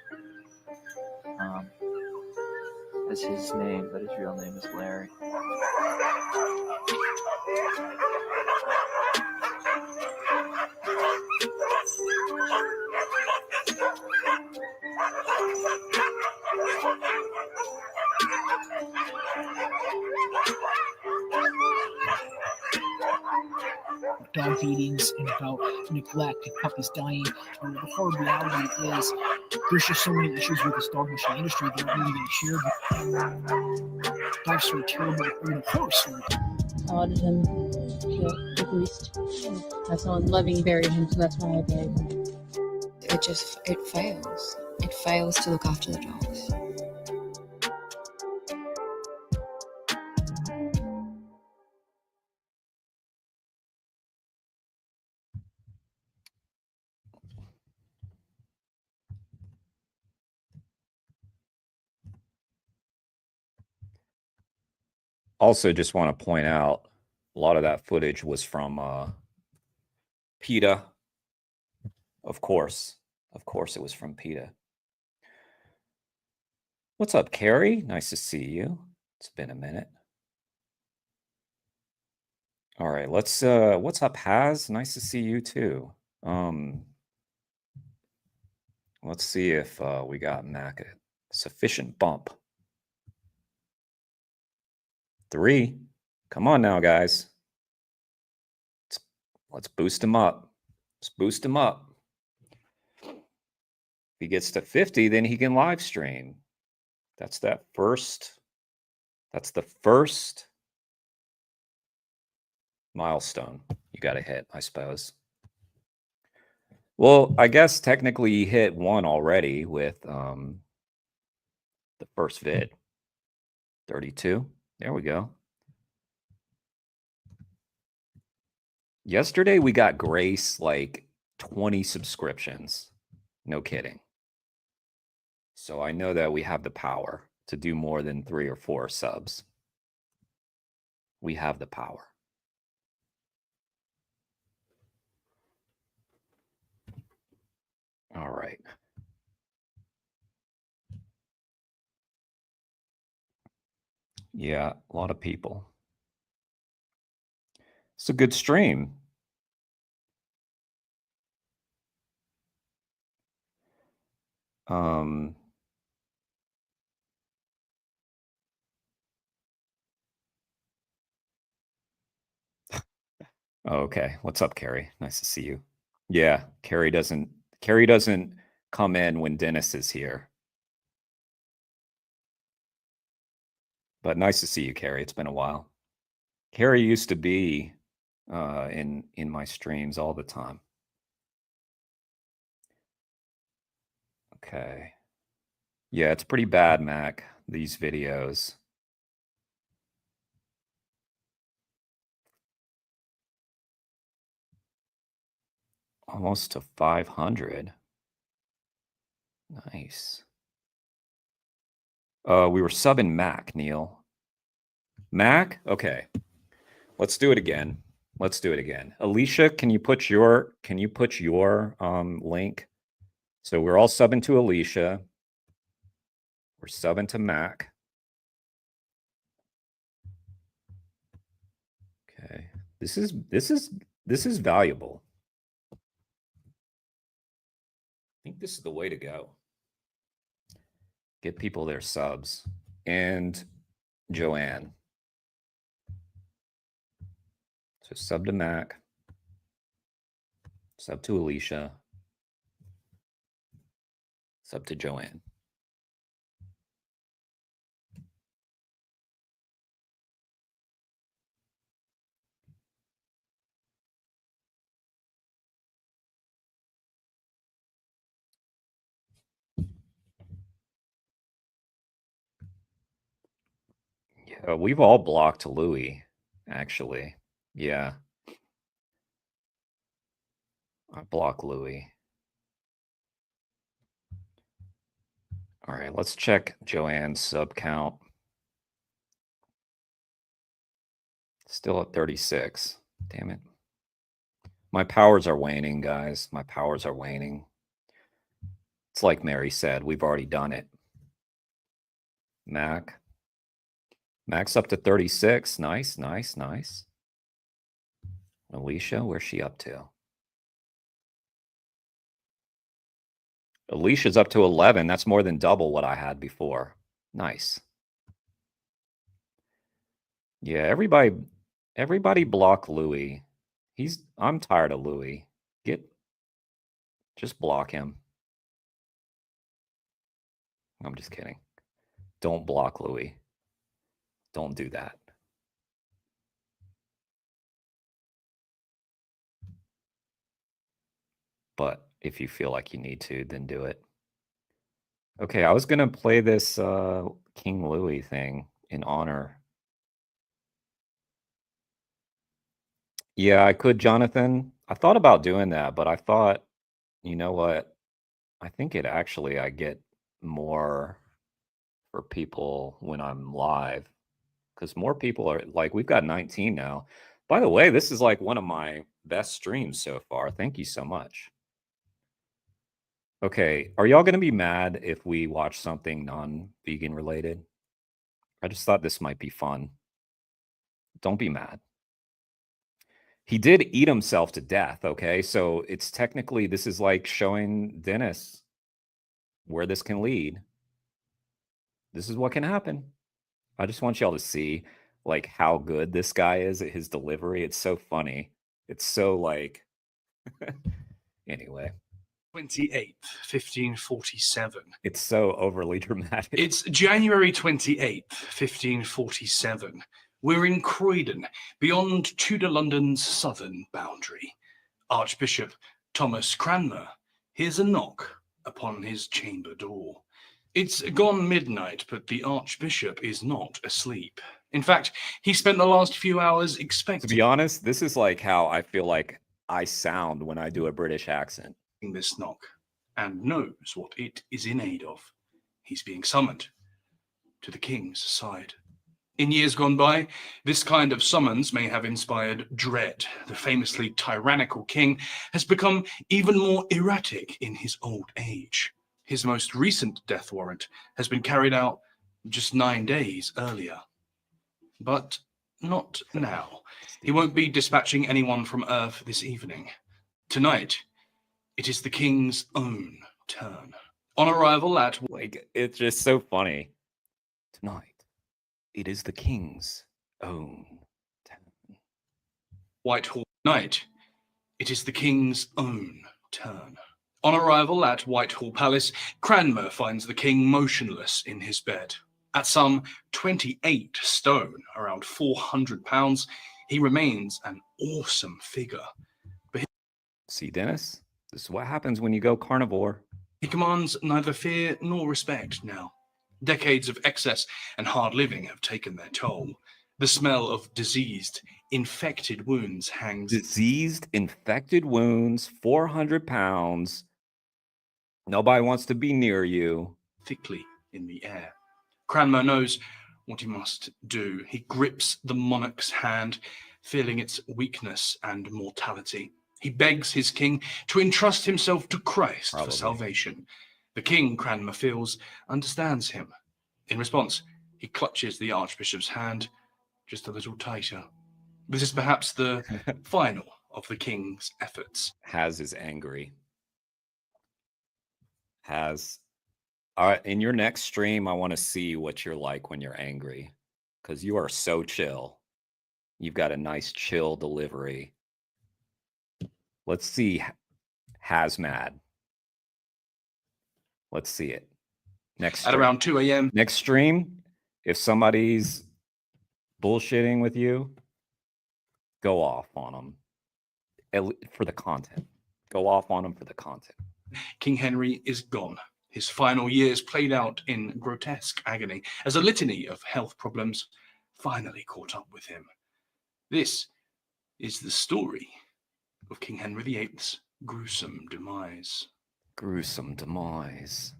That's his name, but his real name is Larry. Dog beatings and about neglect and puppies dying. And the hard reality is there's just so many issues with this dog machine industry that aren't even shared. Dogs are terrible, even a horse. I ordered him to at least have someone loving bury him, so that's why I buried him. It fails. It fails to look after the dogs. Also, just want to point out a lot of that footage was from PETA. Of course it was from PETA. What's up, Carrie? Nice to see you. It's been a minute. All right, let's what's up, Haz? Nice to see you too. Let's see if we got Mac a Sufficient bump. 3. Come on now, guys. Let's boost him up. Let's boost him up. If he gets to 50, then he can live stream. That's the first milestone you got to hit, I suppose. Well, I guess technically you hit 1 already with the first vid. 32. There we go. Yesterday we got Grace like 20 subscriptions. No kidding. So I know that we have the power to do more than 3 or 4 subs. We have the power. All right. Yeah, a lot of people. It's a good stream. Okay. What's up, Carrie? Nice to see you. Yeah, Carrie doesn't come in when Dennis is here. But nice to see you, Carrie. It's been a while. Carrie used to be in my streams all the time. Okay. Yeah, it's pretty bad, Mac, these videos. Almost to 500. Nice. We were subbing Mac, Neil. Mac? Okay. Let's do it again. Let's do it again. Alicia, can you put your link? So we're all subbing to Alicia. We're subbing to Mac. Okay. This is valuable. I think this is the way to go. Get people their subs. And Joanne. So sub to Mac. Sub to Alicia. Sub to Joanne. Yeah, we've all blocked Louis, actually. Yeah. I block Louis. All right, let's check Joanne's sub count. Still at 36. Damn it. My powers are waning, guys. My powers are waning. It's like Mary said, we've already done it. Mac's up to 36. Nice, nice, nice. Alicia, where's she up to? Alicia's up to 11. That's more than double what I had before. Nice. Yeah, everybody block Louis. I'm tired of Louis. Just block him. I'm just kidding. Don't block Louis. Don't do that. But if you feel like you need to, then do it. Okay, I was going to play this King Louis thing in honor. Yeah, I could, Jonathan. I thought about doing that, but I thought, you know what? I think I get more for people when I'm live because more people are like, we've got 19 now. By the way, this is like one of my best streams so far. Thank you so much. Okay, are y'all going to be mad if we watch something non-vegan related? I just thought this might be fun. Don't be mad. He did eat himself to death, okay? So it's technically, this is like showing Dennis where this can lead. This is what can happen. I just want y'all to see like how good this guy is at his delivery. It's so funny. It's so like anyway. 28th, 1547. It's so overly dramatic. It's January 28th, 1547. We're in Croydon, beyond Tudor London's southern boundary. Archbishop Thomas Cranmer hears a knock upon his chamber door. It's gone midnight, but the Archbishop is not asleep. In fact, he spent the last few hours expecting... To be honest, this is like how I feel like I sound when I do a British accent. ...this knock, and knows what it is in aid of. He's being summoned to the king's side. In years gone by, this kind of summons may have inspired dread. The famously tyrannical king has become even more erratic in his old age. His most recent death warrant has been carried out just 9 days earlier. But not now. He won't be dispatching anyone from Earth this evening. Tonight, it is the king's own turn. On arrival at... Like, it's just so funny. Tonight, it is the king's own turn. Whitehall night, it is the king's own turn. On arrival at Whitehall Palace, Cranmer finds the king motionless in his bed. At some 28 stone, around 400 pounds, he remains an awesome figure. See, Dennis? This is what happens when you go carnivore. He commands neither fear nor respect now. Decades of excess and hard living have taken their toll. The smell of diseased, infected wounds hangs... Diseased, infected wounds, 400 pounds. Nobody wants to be near you. ...thickly in the air. Cranmer knows what he must do. He grips the monarch's hand, feeling its weakness and mortality. He begs his king to entrust himself to Christ for salvation. The king, Cranmer feels, understands him. In response, he clutches the Archbishop's hand just a little tighter. This is perhaps the final of the king's efforts. Haz is angry. Haz, all right, in your next stream, I want to see what you're like when you're angry, because you are so chill. You've got a nice chill delivery. Let's see Hazmad. Let's see it. Next stream. At around 2 a.m. Next stream, if somebody's bullshitting with you, go off on them for the content. Go off on them for the content. King Henry is gone. His final years played out in grotesque agony as a litany of health problems finally caught up with him. This is the story of King Henry VIII's gruesome demise. Gruesome demise.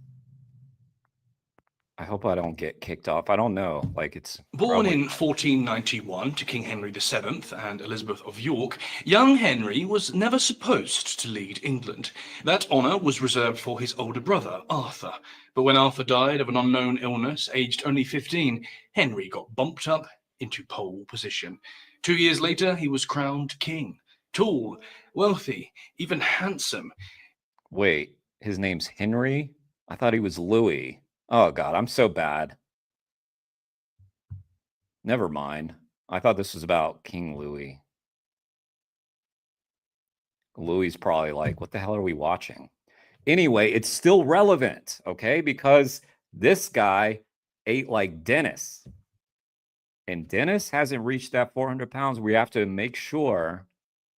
I hope I don't get kicked off. I don't know. Like, it's born in 1491 to King Henry VII and Elizabeth of York, young Henry was never supposed to lead England. That honour was reserved for his older brother, Arthur. But when Arthur died of an unknown illness, aged only 15, Henry got bumped up into pole position. 2 years later, he was crowned king. Tall, wealthy, even handsome. Wait, his name's Henry? I thought he was Louis. Oh, God, I'm so bad. Never mind. I thought this was about King Louis. Louis's probably like, what the hell are we watching? Anyway, it's still relevant, okay? Because this guy ate like Dennis. And Dennis hasn't reached that 400 pounds. We have to make sure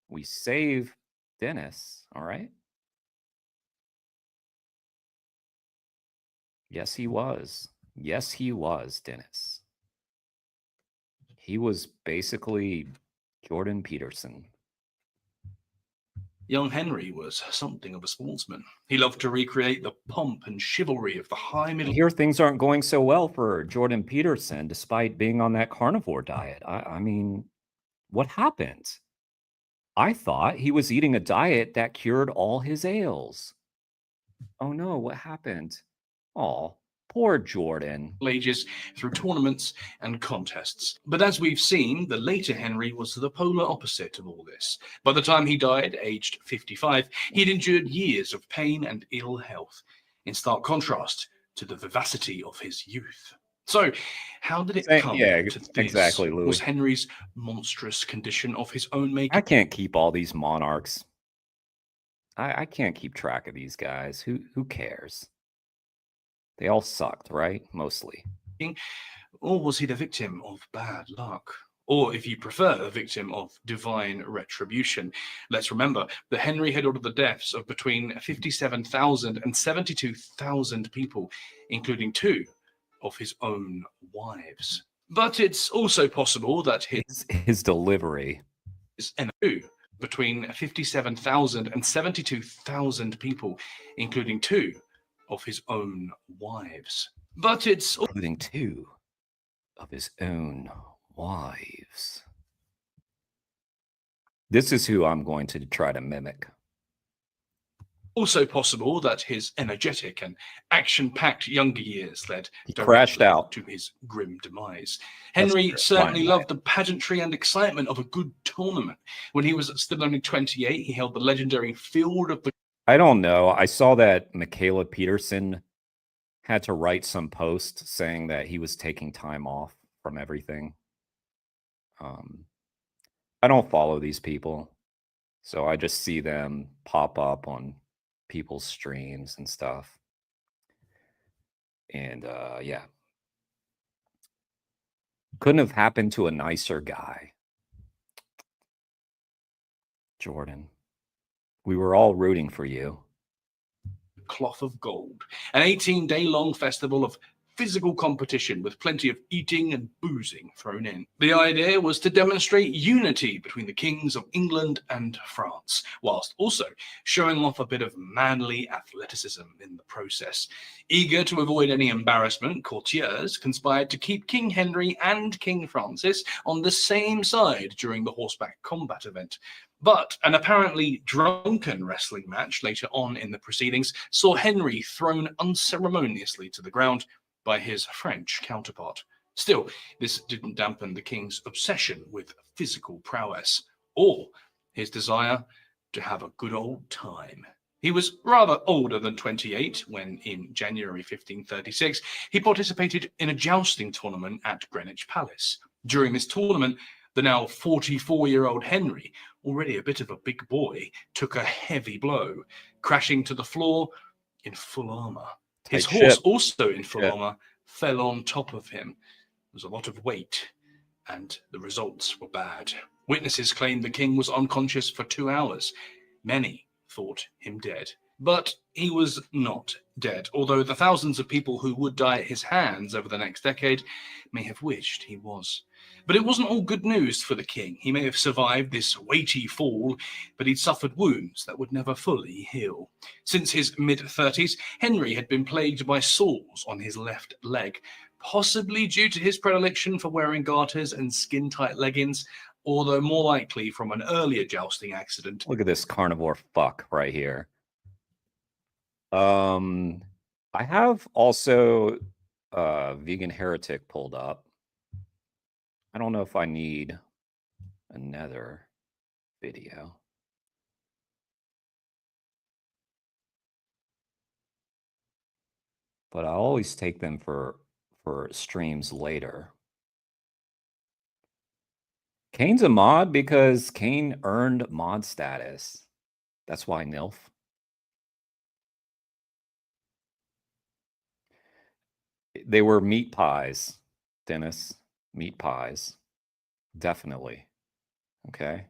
we save Dennis, all right? Yes, he was. Yes, he was, Dennis. He was basically Jordan Peterson. Young Henry was something of a sportsman. He loved to recreate the pomp and chivalry of the high middle... Here things aren't going so well for Jordan Peterson, despite being on that carnivore diet. I mean, what happened? I thought he was eating a diet that cured all his ails. Oh no, what happened? Oh, poor Jordan. Ages through tournaments and contests. But as we've seen, the later Henry was the polar opposite of all this. By the time he died, aged 55, he'd endured years of pain and ill health, in stark contrast to the vivacity of his youth. So, how did it come Yeah, to this? exactly, Louis. Was Henry's monstrous condition of his own making? I can't keep all these monarchs. I can't keep track of these guys. Who cares? They all sucked, right? Mostly. Or was he the victim of bad luck? Or, if you prefer, a victim of divine retribution. Let's remember that Henry had ordered the deaths of between 57,000 and 72,000 people, including 2 of his own wives. But it's also possible that his delivery is between 57,000 and 72,000 people, including 2 of his own wives. But it's including 2 of his own wives. This is who I'm going to try to mimic. Also possible that his energetic and action-packed younger years led crashed out to his grim demise. Henry certainly loved the pageantry and excitement of a good tournament. When he was still only 28, he held the legendary Field of the... I don't know. I saw that Michaela Peterson had to write some post saying that he was taking time off from everything. I don't follow these people, so I just see them pop up on people's streams and stuff. And yeah, couldn't have happened to a nicer guy. Jordan, we were all rooting for you. Cloth of Gold, an 18-day-long festival of physical competition with plenty of eating and boozing thrown in. The idea was to demonstrate unity between the kings of England and France, whilst also showing off a bit of manly athleticism in the process. Eager to avoid any embarrassment, courtiers conspired to keep King Henry and King Francis on the same side during the horseback combat event. But an apparently drunken wrestling match later on in the proceedings saw Henry thrown unceremoniously to the ground by his French counterpart. Still, this didn't dampen the king's obsession with physical prowess or his desire to have a good old time. He was rather older than 28 when, in January 1536, he participated in a jousting tournament at Greenwich Palace. During this tournament, the now 44-year-old Henry, already a bit of a big boy, took a heavy blow, crashing to the floor in full armor. His horse, also in full armor, fell on top of him. There was a lot of weight, and the results were bad. Witnesses claimed the king was unconscious for 2 hours. Many thought him dead. But he was not dead, although the thousands of people who would die at his hands over the next decade may have wished he was. But it wasn't all good news for the king. He may have survived this weighty fall, but he'd suffered wounds that would never fully heal. Since his mid-30s, Henry had been plagued by sores on his left leg, possibly due to his predilection for wearing garters and skin-tight leggings, although more likely from an earlier jousting accident. Look at this carnivore fuck right here. I have also Vegan Heretic pulled up. I don't know if I need another video. But I always take them for streams later. Kane's a mod because Kane earned mod status. That's why NILF. They were meat pies, Dennis. Meat pies. Definitely. Okay.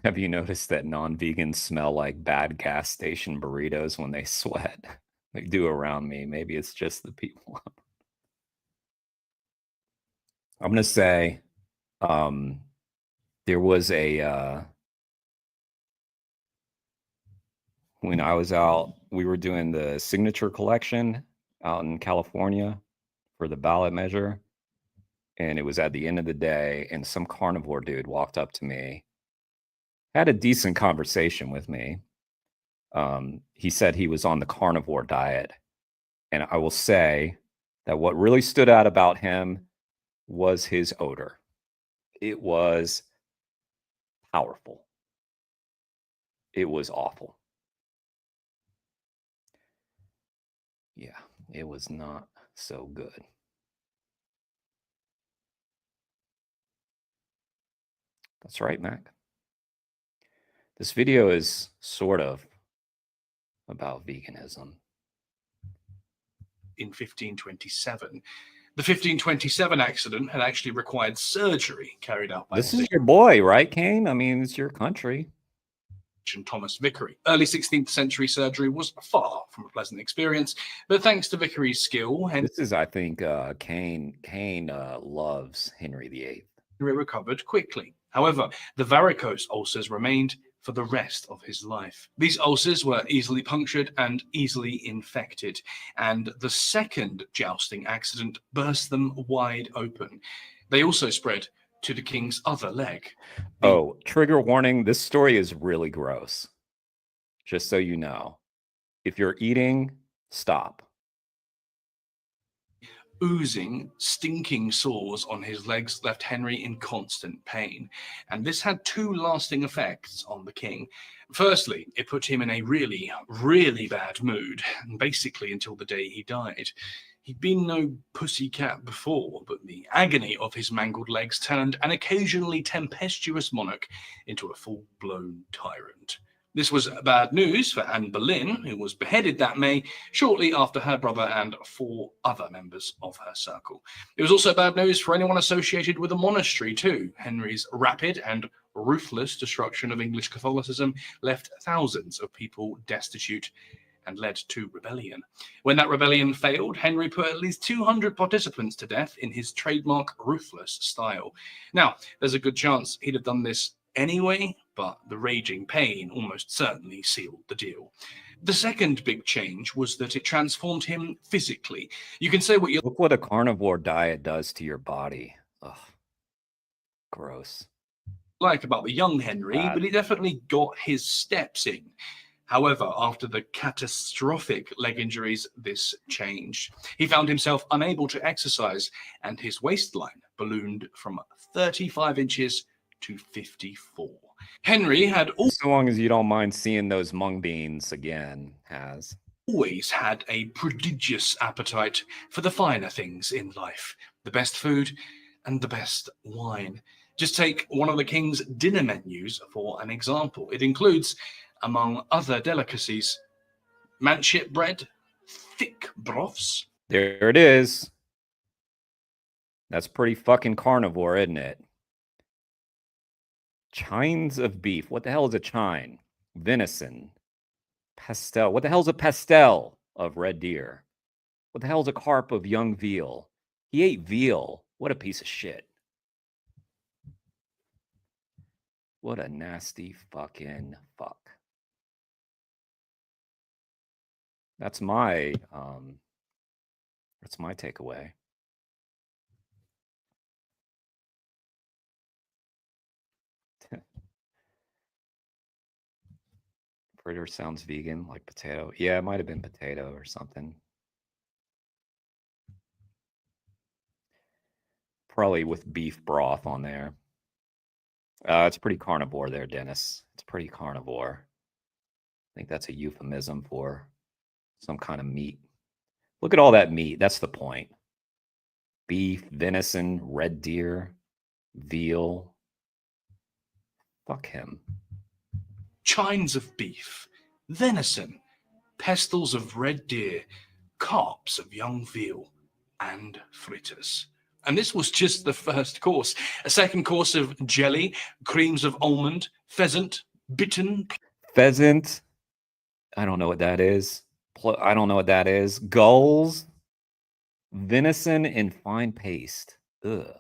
Have you noticed that non-vegans smell like bad gas station burritos when they sweat? They do around me. Maybe it's just the people. I'm going to say there was a when I was out, we were doing the signature collection out in California for the ballot measure. And it was at the end of the day, and some carnivore dude walked up to me, had a decent conversation with me. He said he was on the carnivore diet. And I will say that what really stood out about him was his odor. It was powerful. It was awful. Yeah, it was not so good. That's right, Mac. This video is sort of about veganism. In 1527. The 1527 accident had actually required surgery carried out by This is your boy, right, Kane? I mean, it's your country. Thomas Vickery. Early 16th century surgery was far from a pleasant experience, but thanks to Vickery's skill, This is, I think, Kane loves Henry VIII. Henry recovered quickly. However, the varicose ulcers remained for the rest of his life. These ulcers were easily punctured and easily infected, and the second jousting accident burst them wide open. They also spread to the king's other leg. Oh, trigger warning. This story is really gross. Just so you know. If you're eating, stop. Oozing, stinking sores on his legs left Henry in constant pain, and this had two lasting effects on the king. Firstly, it put him in a really, really bad mood, basically until the day he died. He'd been no pussycat before, but the agony of his mangled legs turned an occasionally tempestuous monarch into a full-blown tyrant. This was bad news for Anne Boleyn, who was beheaded that May, shortly after her brother and 4 other members of her circle. It was also bad news for anyone associated with the monastery too. Henry's rapid and ruthless destruction of English Catholicism left thousands of people destitute and led to rebellion. When that rebellion failed, Henry put at least 200 participants to death in his trademark ruthless style. Now, there's a good chance he'd have done this anyway, but the raging pain almost certainly sealed the deal. The second big change was that it transformed him physically. You can say what you look what a carnivore diet does to your body. Ugh. Gross. Like about the young Henry, but he definitely got his steps in. However, after the catastrophic leg injuries, this changed. He found himself unable to exercise, and his waistline ballooned from 35 inches to 54. Henry had so long as you don't mind seeing those mung beans again, always had a prodigious appetite for the finer things in life, the best food and the best wine. Just take one of the king's dinner menus for an example. It includes, among other delicacies, manship bread, thick broths. There it is. That's pretty fucking carnivore, isn't it? Chines of beef. What the hell is a chine? Venison. Pastel. What the hell is a pastel of red deer? What the hell is a carp of young veal? He ate veal. What a piece of shit. What a nasty fucking fuck. That's my takeaway. Fritter sounds vegan, like potato. Yeah, it might have been potato or something. Probably with beef broth on there. It's pretty carnivore there, Dennis. It's pretty carnivore. I think that's a euphemism for some kind of meat. Look at all that meat. That's the point. Beef, venison, red deer, veal. Fuck him. Chines of beef, venison, pestles of red deer, carps of young veal, and fritters. And this was just the first course. A second course of jelly, creams of almond, pheasant, bitten. Pheasant. I don't know what that is. I don't know what that is. Gulls. Venison in fine paste. Ugh.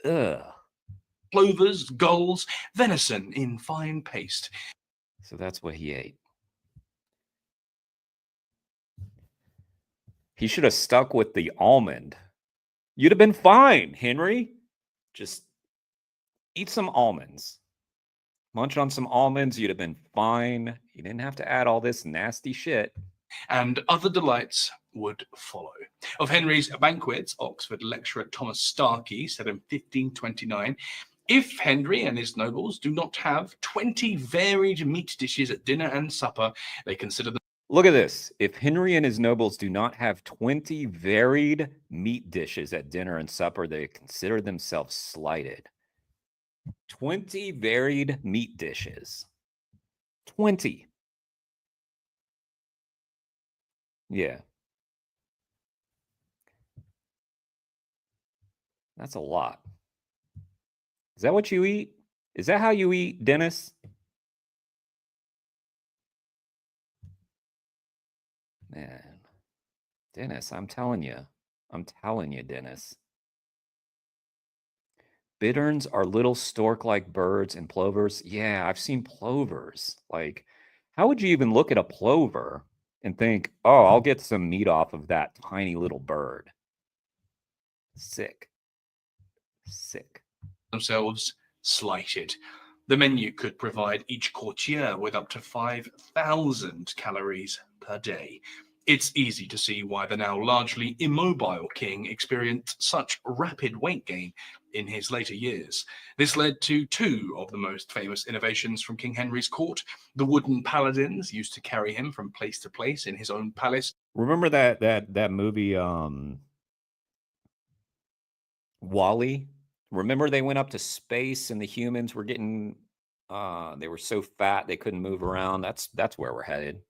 Ugh. Plovers, gulls, venison in fine paste. So that's what he ate. He should have stuck with the almond. You'd have been fine, Henry. Just eat some almonds. Munch on some almonds, you'd have been fine. You didn't have to add all this nasty shit. And other delights would follow. Of Henry's banquets, Oxford lecturer Thomas Starkey said in 1529, If Henry and his nobles do not have 20 varied meat dishes at dinner and supper, they consider them. Look at this. If Henry and his nobles do not have 20 varied meat dishes at dinner and supper, they consider themselves slighted. 20 varied meat dishes. 20. Yeah. That's a lot. Is that what you eat? Is that how you eat, Dennis? Man. Dennis, I'm telling you. I'm telling you, Dennis. Bitterns are little stork-like birds and plovers. Yeah, I've seen plovers. Like, how would you even look at a plover and think, oh, I'll get some meat off of that tiny little bird? Sick. Sick. Themselves slighted. The menu could provide each courtier with up to 5,000 calories per day. It's easy to see why the now largely immobile king experienced such rapid weight gain in his later years. This led to two of the most famous innovations from King Henry's court. The wooden paladins used to carry him from place to place in his own palace. Remember that movie Wall-E? Remember they went up to space and the humans were getting they were so fat they couldn't move around. That's where we're headed.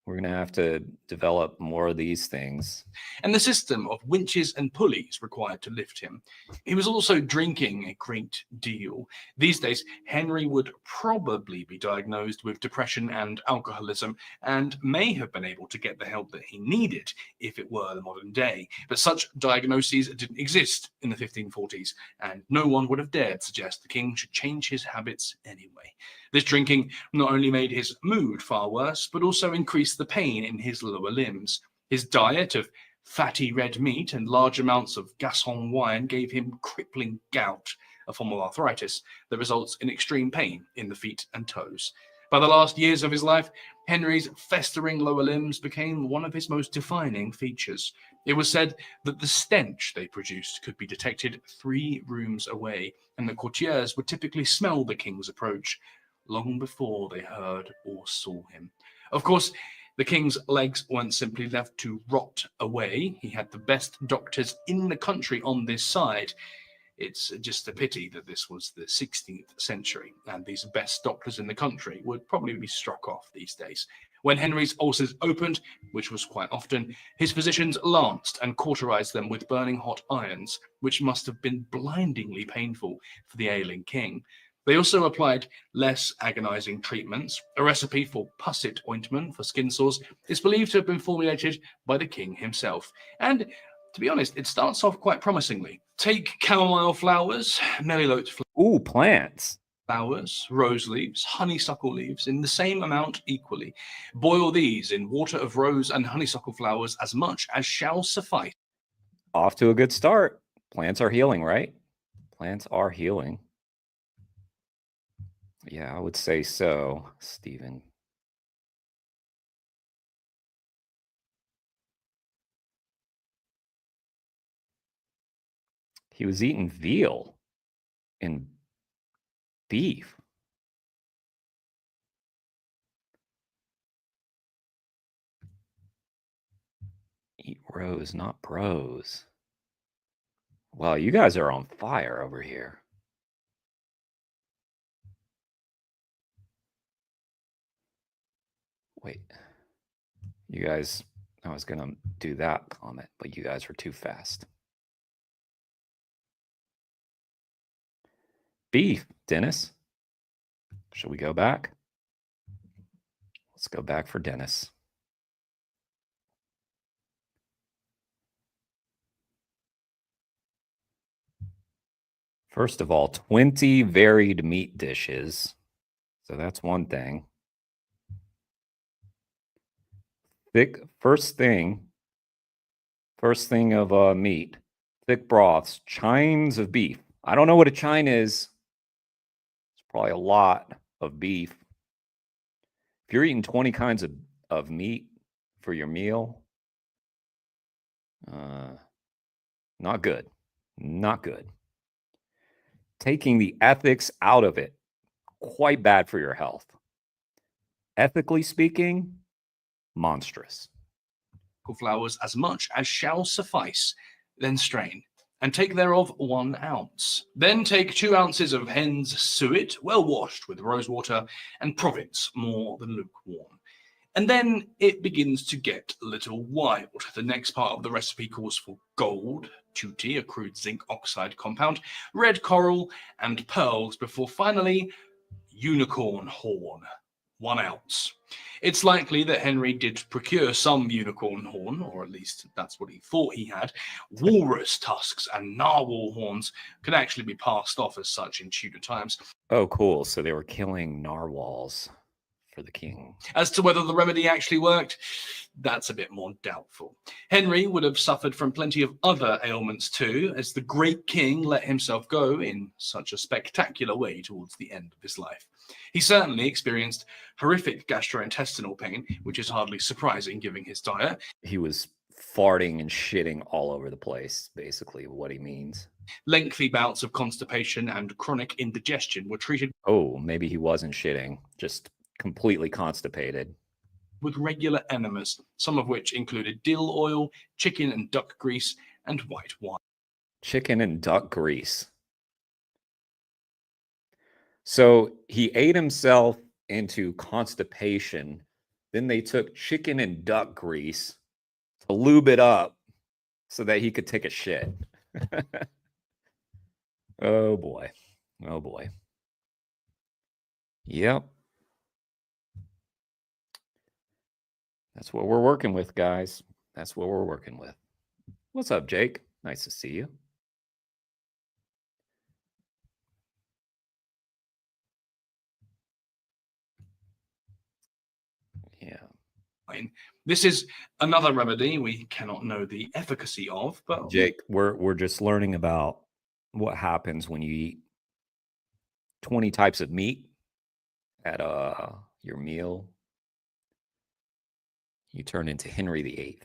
We're going to have to develop more of these things. And the system of winches and pulleys required to lift him. He was also drinking a great deal. These days, Henry would probably be diagnosed with depression and alcoholism and may have been able to get the help that he needed if it were the modern day. But such diagnoses didn't exist in the 1540s, and no one would have dared suggest the king should change his habits anyway. This drinking not only made his mood far worse, but also increased the pain in his lower limbs. His diet of fatty red meat and large amounts of Gascon wine gave him crippling gout, a form of arthritis that results in extreme pain in the feet and toes. By the last years of his life, Henry's festering lower limbs became one of his most defining features. It was said that the stench they produced could be detected 3 rooms away, and the courtiers would typically smell the king's approach long before they heard or saw him. Of course, the king's legs weren't simply left to rot away. He had the best doctors in the country on this side. It's just a pity that this was the 16th century, and these best doctors in the country would probably be struck off these days. When Henry's ulcers opened, which was quite often, his physicians lanced and cauterized them with burning hot irons, which must have been blindingly painful for the ailing king. They also applied less agonizing treatments. A recipe for pusset ointment for skin sores is believed to have been formulated by the king himself. And to be honest, it starts off quite promisingly. Take chamomile flowers, melilote plants, flowers, rose leaves, honeysuckle leaves in the same amount equally. Boil these in water of rose and honeysuckle flowers as much as shall suffice. Off to a good start. Plants are healing, right? Plants are healing. Yeah, I would say so, Stephen. He was eating veal and beef. Eat rose, not bros. Wow, you guys are on fire over here. Wait. You guys, I was going to do that comment, but you guys were too fast. Beef, Dennis. Should we go back? Let's go back for Dennis. First of all, 20 varied meat dishes. So that's one thing. First thing of meat, thick broths, chines of beef. I don't know what a chine is. It's probably a lot of beef. If you're eating 20 kinds of meat for your meal, not good. Not good. taking the ethics out of it, quite bad for your health. Ethically speaking, monstrous. Flowers as much as shall suffice, then strain, and take thereof 1 ounce. Then take 2 ounces of hen's suet, well washed with rosewater, and province more than lukewarm. And then it begins to get a little wild. The next part of the recipe calls for gold, tutti, a crude zinc oxide compound, red coral, and pearls, before finally unicorn horn, 1 ounce. It's likely that Henry did procure some unicorn horn, or at least that's what he thought he had. Walrus tusks and narwhal horns could actually be passed off as such in Tudor times. Oh, cool. So they were killing narwhals for the king. As to whether the remedy actually worked, that's a bit more doubtful. Henry would have suffered from plenty of other ailments too, as the great king let himself go in such a spectacular way towards the end of his life. He certainly experienced horrific gastrointestinal pain, which is hardly surprising given his diet. He was farting and shitting all over the place, basically what he means. Lengthy bouts of constipation and chronic indigestion were treated. Oh, maybe he wasn't shitting, just completely constipated. With regular enemas, some of which included dill oil, chicken and duck grease, and white wine. Chicken and duck grease. So he ate himself into constipation. Then they took chicken and duck grease to lube it up so that he could take a shit. Oh boy. Oh boy. Yep. That's what we're working with, guys. That's what we're working with. What's up, Jake? Nice to see you. Yeah. This is another remedy we cannot know the efficacy of, but Jake, we're just learning about what happens when you eat 20 types of meat at your meal. You turn into Henry VIII.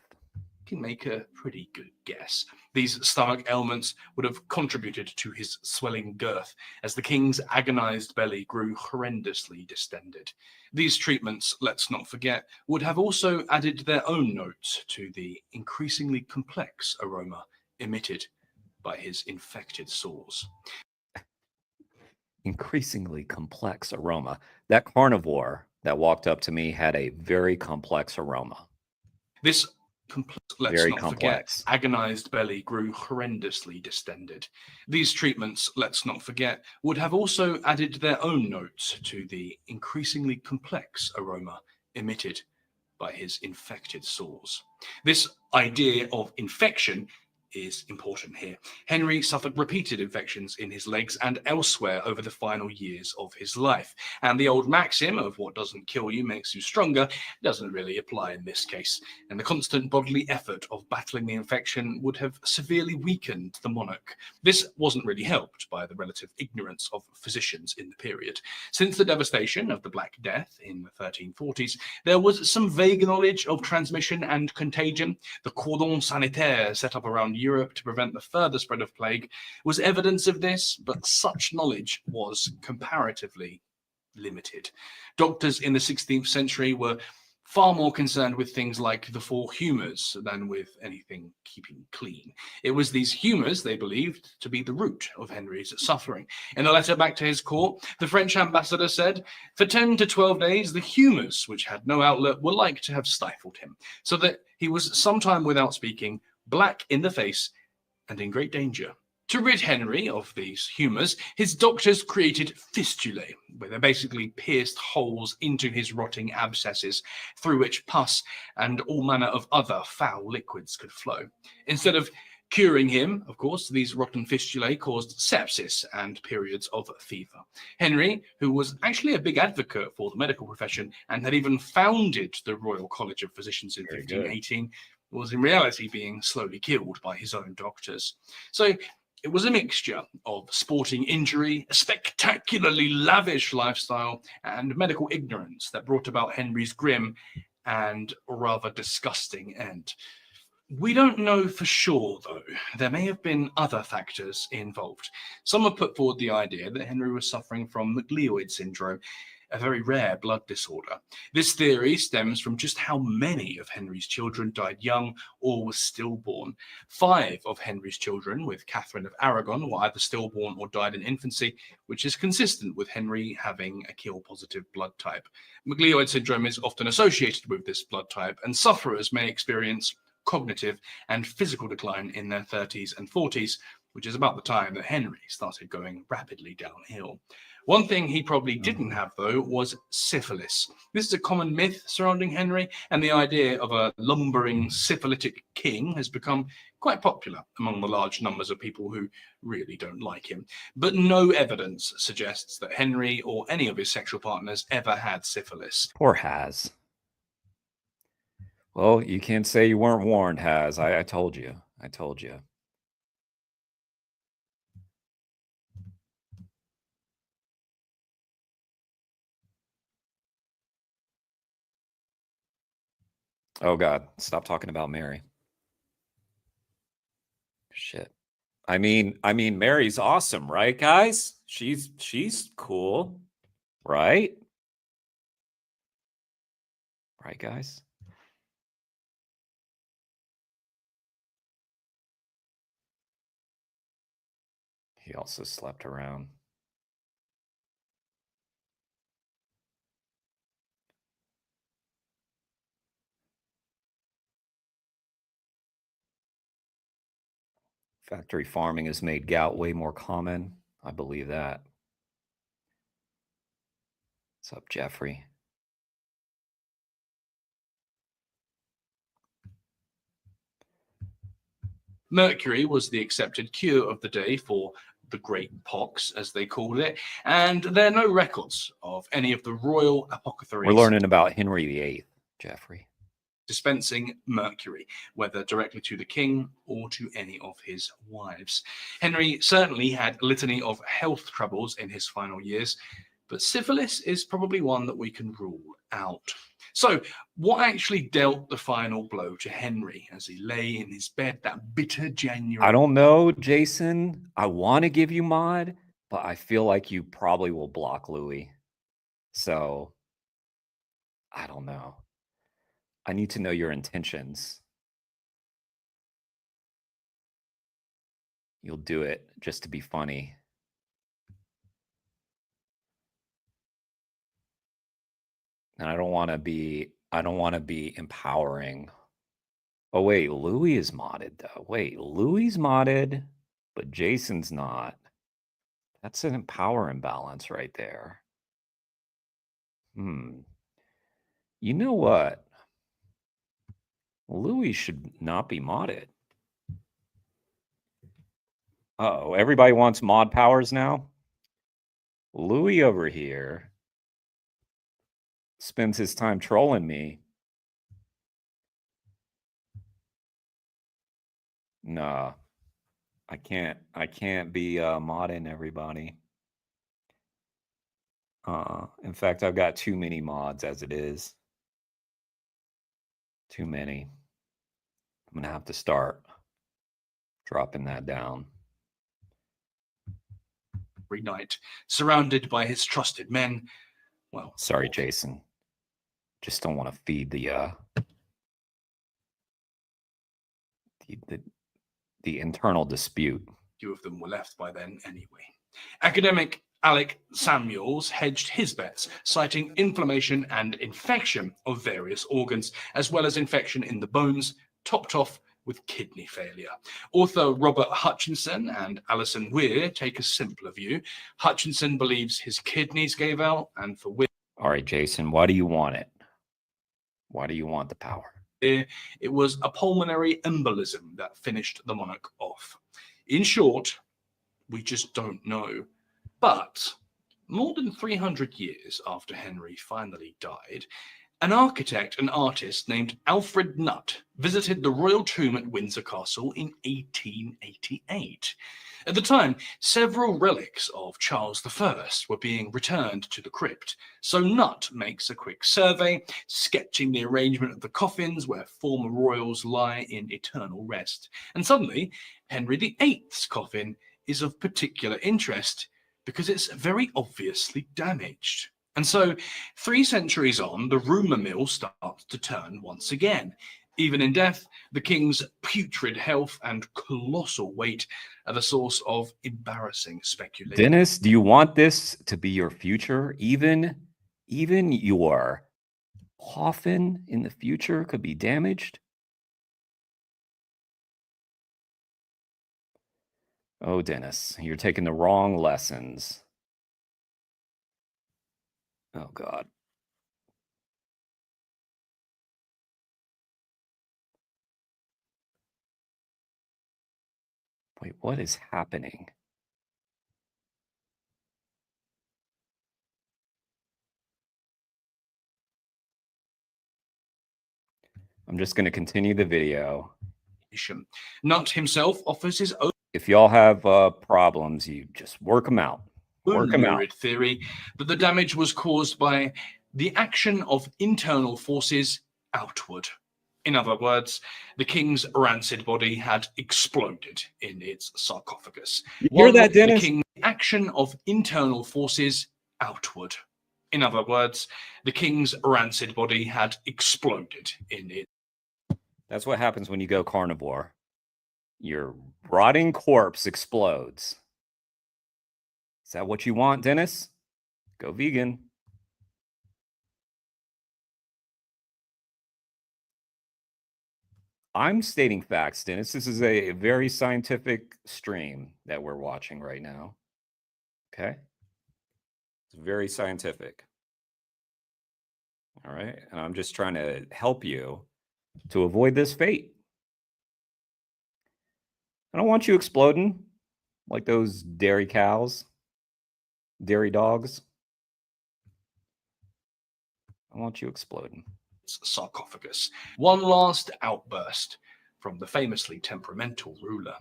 Can make a pretty good guess. These stomach ailments would have contributed to his swelling girth as the king's agonized belly grew horrendously distended. These treatments, let's not forget, would have also added their own notes to the increasingly complex aroma emitted by his infected sores. Increasingly complex aroma. That carnivore that walked up to me had a very complex aroma. This let's very not complex. forget, agonized belly grew horrendously distended. These treatments, let's not forget, would have also added their own notes to the increasingly complex aroma emitted by his infected sores. This idea of infection is important here. Henry suffered repeated infections in his legs and elsewhere over the final years of his life. And the old maxim of what doesn't kill you makes you stronger doesn't really apply in this case. And the constant bodily effort of battling the infection would have severely weakened the monarch. This wasn't really helped by the relative ignorance of physicians in the period. Since the devastation of the Black Death in the 1340s, there was some vague knowledge of transmission and contagion. The cordon sanitaire set up around Europe to prevent the further spread of plague was evidence of this, but such knowledge was comparatively limited. Doctors in the 16th century were far more concerned with things like the 4 humours than with anything keeping clean. It was these humours they believed to be the root of Henry's suffering. In a letter back to his court, the French ambassador said, for 10 to 12 days, the humours, which had no outlet, were like to have stifled him, so that he was some time without speaking, black in the face, and in great danger. To rid Henry of these humours, his doctors created fistulae, where they basically pierced holes into his rotting abscesses, through which pus and all manner of other foul liquids could flow. Instead of curing him, of course, these rotten fistulae caused sepsis and periods of fever. Henry, who was actually a big advocate for the medical profession and had even founded the Royal College of Physicians in 1518, was in reality being slowly killed by his own doctors. So it was a mixture of sporting injury, a spectacularly lavish lifestyle, and medical ignorance that brought about Henry's grim and rather disgusting end. We don't know for sure, though. There may have been other factors involved. Some have put forward the idea that Henry was suffering from Mcleod syndrome, a very rare blood disorder. This theory stems from just how many of Henry's children died young or were stillborn. 5 of Henry's children, with Catherine of Aragon, were either stillborn or died in infancy, which is consistent with Henry having a kill-positive blood type. Mcleod syndrome is often associated with this blood type, and sufferers may experience cognitive and physical decline in their 30s and 40s, which is about the time that Henry started going rapidly downhill. One thing he probably didn't have, though, was syphilis. This is a common myth surrounding Henry, and the idea of a lumbering syphilitic king has become quite popular among the large numbers of people who really don't like him. But no evidence suggests that Henry or any of his sexual partners ever had syphilis. Poor Has. Well, you can't say you weren't warned, Has. I told you. I told you. Oh God, stop talking about Mary. Shit. I mean, Mary's awesome, right, guys? She's cool, right? Right, guys? He also slept around. Factory farming has made gout way more common. I believe that. What's up, Jeffrey? Mercury was the accepted cure of the day for the Great Pox, as they called it, and there are no records of any of the royal apothecaries. We're learning about Henry VIII, Jeffrey. Dispensing mercury, whether directly to the king or to any of his wives. Henry certainly had a litany of health troubles in his final years, but syphilis is probably one that we can rule out. So, what actually dealt the final blow to Henry as he lay in his bed that bitter January? I don't know, Jason. I want to give you mod, but I feel like you probably will block Louis. So, I don't know. I need to know your intentions. You'll do it just to be funny. And I don't want to be empowering. Oh wait, Louis is modded though. Wait, Louis is modded, but Jason's not. That's an power imbalance right there. You know what? Louis should not be modded. Uh-oh, everybody wants mod powers now? Louis over here spends his time trolling me. Nah, I can't be modding everybody. In fact, I've got too many mods as it is. Too many. I'm gonna have to start dropping that down. Every night, surrounded by his trusted men. Well, sorry, Jason. Just don't want to feed the internal dispute. Few of them were left by then anyway. Academic Alec Samuels hedged his bets, citing inflammation and infection of various organs, as well as infection in the bones, topped off with kidney failure. Author Robert Hutchinson and Alison Weir take a simpler view. Hutchinson believes his kidneys gave out, and for Weir... All right, Jason, why do you want it? Why do you want the power? It was a pulmonary embolism that finished the monarch off. In short, we just don't know. But more than 300 years after Henry finally died, An architect and artist named Alfred Nutt visited the royal tomb at Windsor Castle in 1888. At the time, several relics of Charles I were being returned to the crypt, so Nutt makes a quick survey, sketching the arrangement of the coffins where former royals lie in eternal rest. And suddenly, Henry VIII's coffin is of particular interest because it's very obviously damaged. And so, 3 centuries on, the rumour mill starts to turn once again. Even in death, the king's putrid health and colossal weight are the source of embarrassing speculation. Dennis, do you want this to be your future? Even your coffin in the future could be damaged? Oh, Dennis, you're taking the wrong lessons. Oh, God. Wait, what is happening? I'm just going to continue the video. Nutt himself offers his own. If y'all have problems, you just work them out. Work them out. Lurid theory that the damage was caused by the action of internal forces outward. In other words, the king's rancid body had exploded in its sarcophagus. You hear that, Dennis? The king's action of internal forces outward. In other words, the king's rancid body had exploded in it. That's what happens when you go carnivore. Your rotting corpse explodes. Is that what you want, Dennis? Go vegan. I'm stating facts, Dennis. This is a very scientific stream that we're watching right now. Okay? It's very scientific. All right? And I'm just trying to help you to avoid this fate. I don't want you exploding like those dairy cows, dairy dogs. I want you exploding. Sarcophagus. One last outburst from the famously temperamental ruler.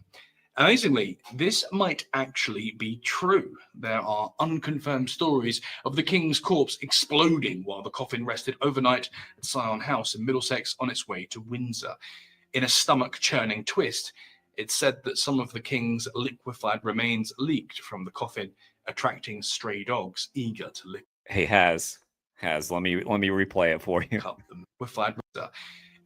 Amazingly, this might actually be true. There are unconfirmed stories of the king's corpse exploding while the coffin rested overnight at Sion House in Middlesex on its way to Windsor. In a stomach-churning twist, it's said that some of the king's liquefied remains leaked from the coffin, attracting stray dogs eager to lick. Hey, Has, let me replay it for you.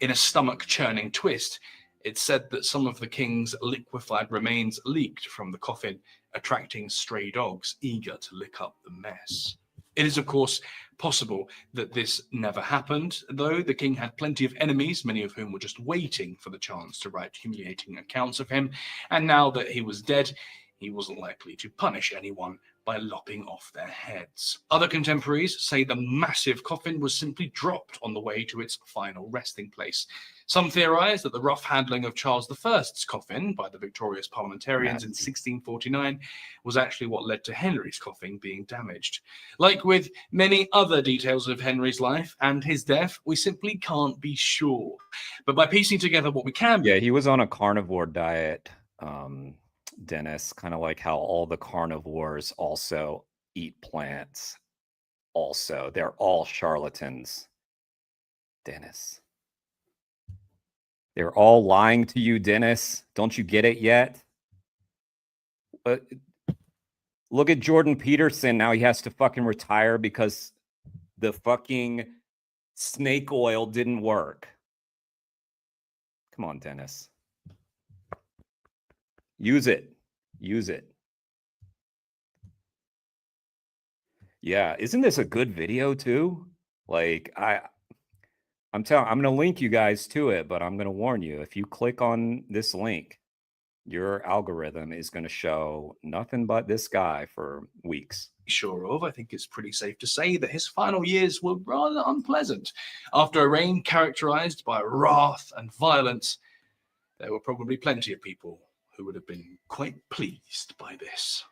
In a stomach-churning twist, it's said that some of the king's liquefied remains leaked from the coffin, attracting stray dogs eager to lick up the mess. It is, of course, possible that this never happened, though the king had plenty of enemies, many of whom were just waiting for the chance to write humiliating accounts of him, and now that he was dead, he wasn't likely to punish anyone by lopping off their heads. Other contemporaries say the massive coffin was simply dropped on the way to its final resting place. Some theorize that the rough handling of Charles I's coffin by the victorious parliamentarians in 1649 was actually what led to Henry's coffin being damaged. Like with many other details of Henry's life and his death, we simply can't be sure. But by piecing together what we can... Yeah, he was on a carnivore diet, Dennis, kind of like how all the carnivores also eat plants. Also, they're all charlatans, Dennis. They're all lying to you, Dennis. Don't you get it yet? Look at Jordan Peterson. Now he has to fucking retire because the fucking snake oil didn't work. Come on, Dennis. Use it. Use it. Yeah, isn't this a good video too? Like I'm going to link you guys to it, but I'm going to warn you, if you click on this link, your algorithm is going to show nothing but this guy for weeks. Sure of, I think it's pretty safe to say that his final years were rather unpleasant. After a reign characterized by wrath and violence, there were probably plenty of people who would have been quite pleased by this.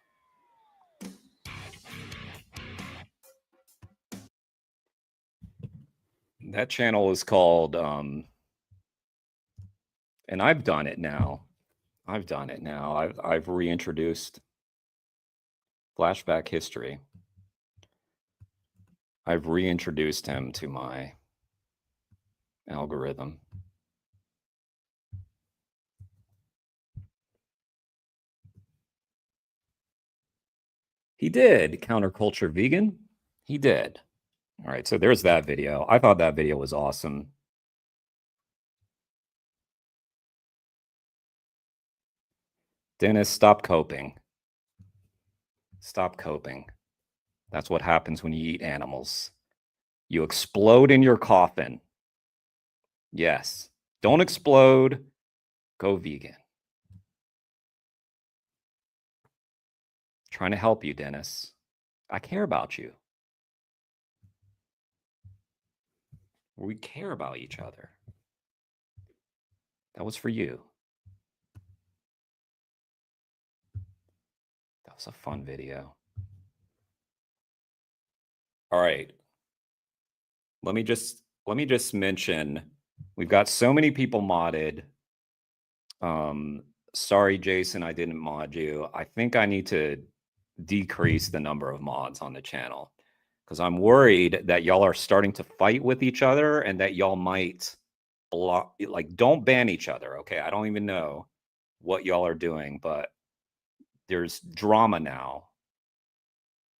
That channel is called, and I've done it now. I've reintroduced Flashback History. I've reintroduced him to my algorithm. He did. Counterculture Vegan. He did. All right, so there's that video. I thought that video was awesome. Dennis, stop coping. Stop coping. That's what happens when you eat animals. You explode in your coffin. Yes. Don't explode. Go vegan. Trying to help you, Dennis. I care about you. We care about each other. That was for you. That was a fun video. All right. Let me just mention, we've got so many people modded. Sorry, Jason, I didn't mod you. I think I need to decrease the number of mods on the channel because I'm worried that y'all are starting to fight with each other and that y'all might block, like, don't ban each other. Okay. I don't even know what y'all are doing, but there's drama now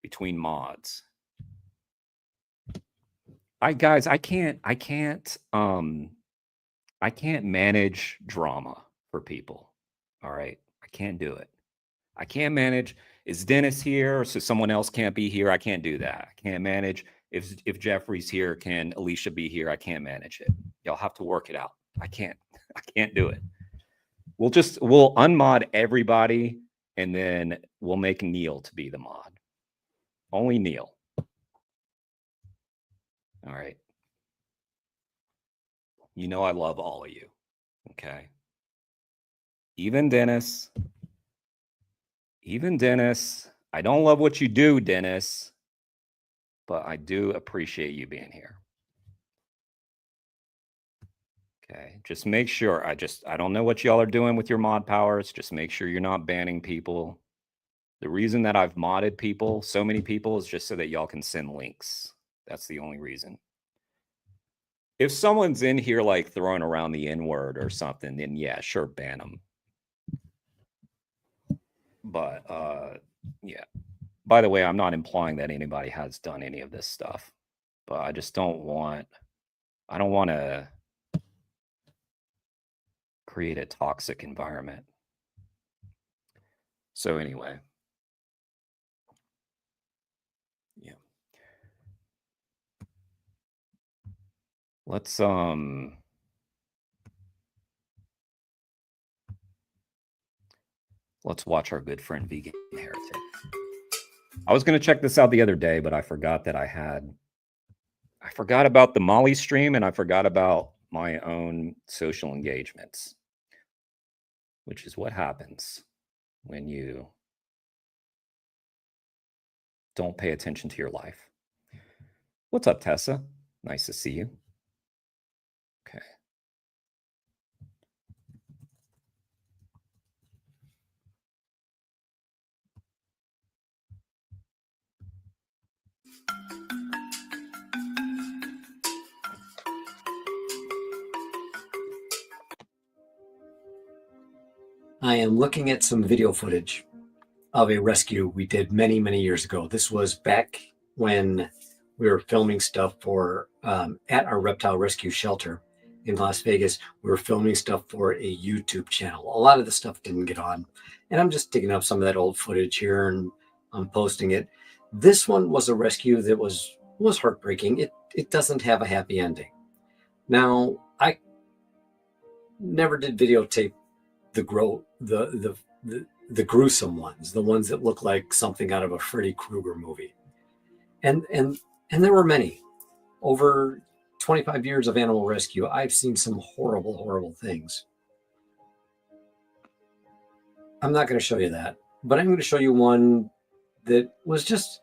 between mods. Guys, I can't manage drama for people. All right. I can't do it. I can't manage. Is Dennis here? So someone else can't be here. I can't do that. I can't manage. If Jeffrey's here, can Alicia be here? I can't manage it. Y'all have to work it out. I can't do it. We'll unmod everybody and then we'll make Neil to be the mod. Only Neil. All right. You know I love all of you. Okay. Even Dennis. I don't love what you do, Dennis, but I do appreciate you being here. Okay. Just make sure. I don't know what y'all are doing with your mod powers. Just make sure you're not banning people. The reason that I've modded people, so many people, is just so that y'all can send links. That's the only reason. If someone's in here like throwing around the N-word or something, then yeah, sure, ban them. But yeah. By the way, I'm not implying that anybody has done any of this stuff, but I just don't want to create a toxic environment. So anyway. Yeah. Let's watch our good friend Vegan Heretic. I was going to check this out the other day, but I forgot that I forgot about the Molly stream and I forgot about my own social engagements, which is what happens when you don't pay attention to your life. What's up, Tessa? Nice to see you. Okay. I am looking at some video footage of a rescue we did many, many years ago. This was back when we were filming stuff for at our reptile rescue shelter in Las Vegas. We were filming stuff for a YouTube channel. A lot of the stuff didn't get on, and I'm just digging up some of that old footage here and I'm posting it. This one was a rescue that was heartbreaking. It doesn't have a happy ending. Now, I never did videotape the gruesome ones, the ones that look like something out of a Freddy Krueger movie. And there were many. Over 25 years of animal rescue, I've seen some horrible, horrible things. I'm not going to show you that, but I'm going to show you one that was just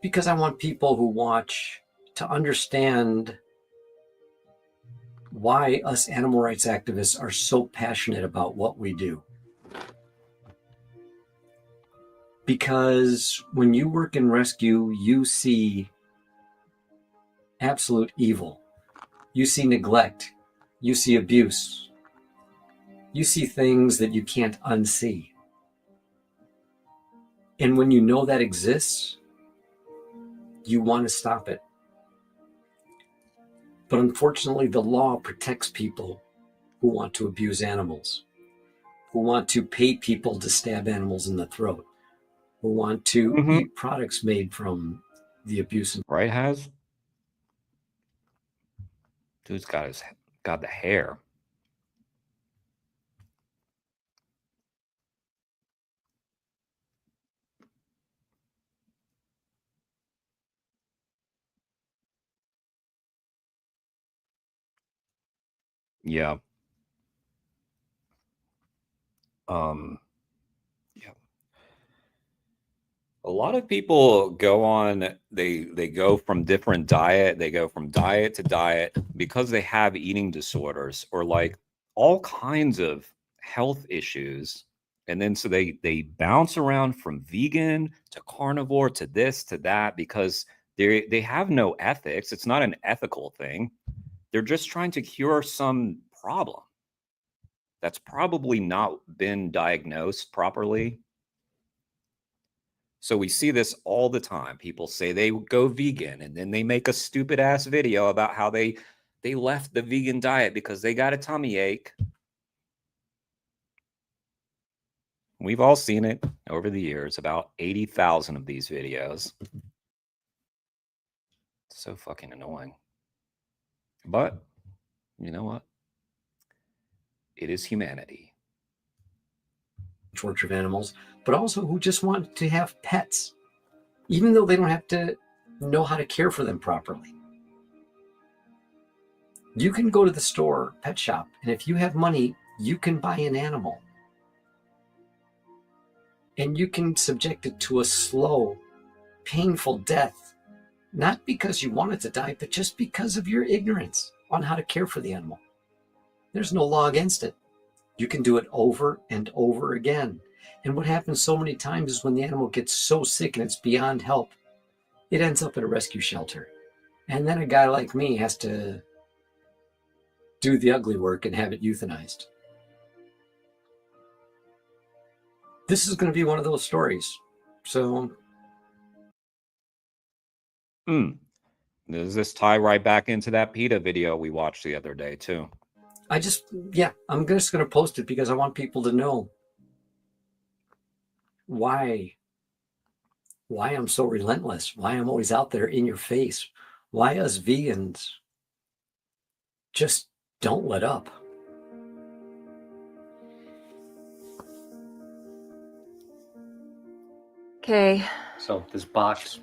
because I want people who watch to understand why us animal rights activists are so passionate about what we do. Because when you work in rescue, you see absolute evil. You see neglect. You see abuse. You see things that you can't unsee. And when you know that exists, you want to stop it. But unfortunately, the law protects people who want to abuse animals, who want to pay people to stab animals in the throat, who want to eat products made from the abuse. Right, Has? Dude's got the hair. Yeah. Yeah. A lot of people go on, they go from different diet, they go from diet to diet because they have eating disorders or like all kinds of health issues. And then so they bounce around from vegan to carnivore to this to that because they have no ethics. It's not an ethical thing. They're just trying to cure some problem that's probably not been diagnosed properly. So we see this all the time. People say they go vegan and then they make a stupid ass video about how they left the vegan diet because they got a tummy ache. We've all seen it over the years, about 80,000 of these videos. So fucking annoying. But you know what? It is humanity. Torture of animals, but also who just want to have pets, even though they don't have to know how to care for them properly. You can go to the store, pet shop, and if you have money, you can buy an animal. And you can subject it to a slow, painful death, not because you want it to die, but just because of your ignorance on how to care for the animal. There's no law against it. You can do it over and over again. And what happens so many times is when the animal gets so sick and it's beyond help, it ends up at a rescue shelter. And then a guy like me has to do the ugly work and have it euthanized. This is going to be one of those stories. So. Does this tie right back into that PETA video we watched the other day too? I'm just going to post it because I want people to know why I'm so relentless, why I'm always out there in your face, why us vegans just don't let up. Okay. So this box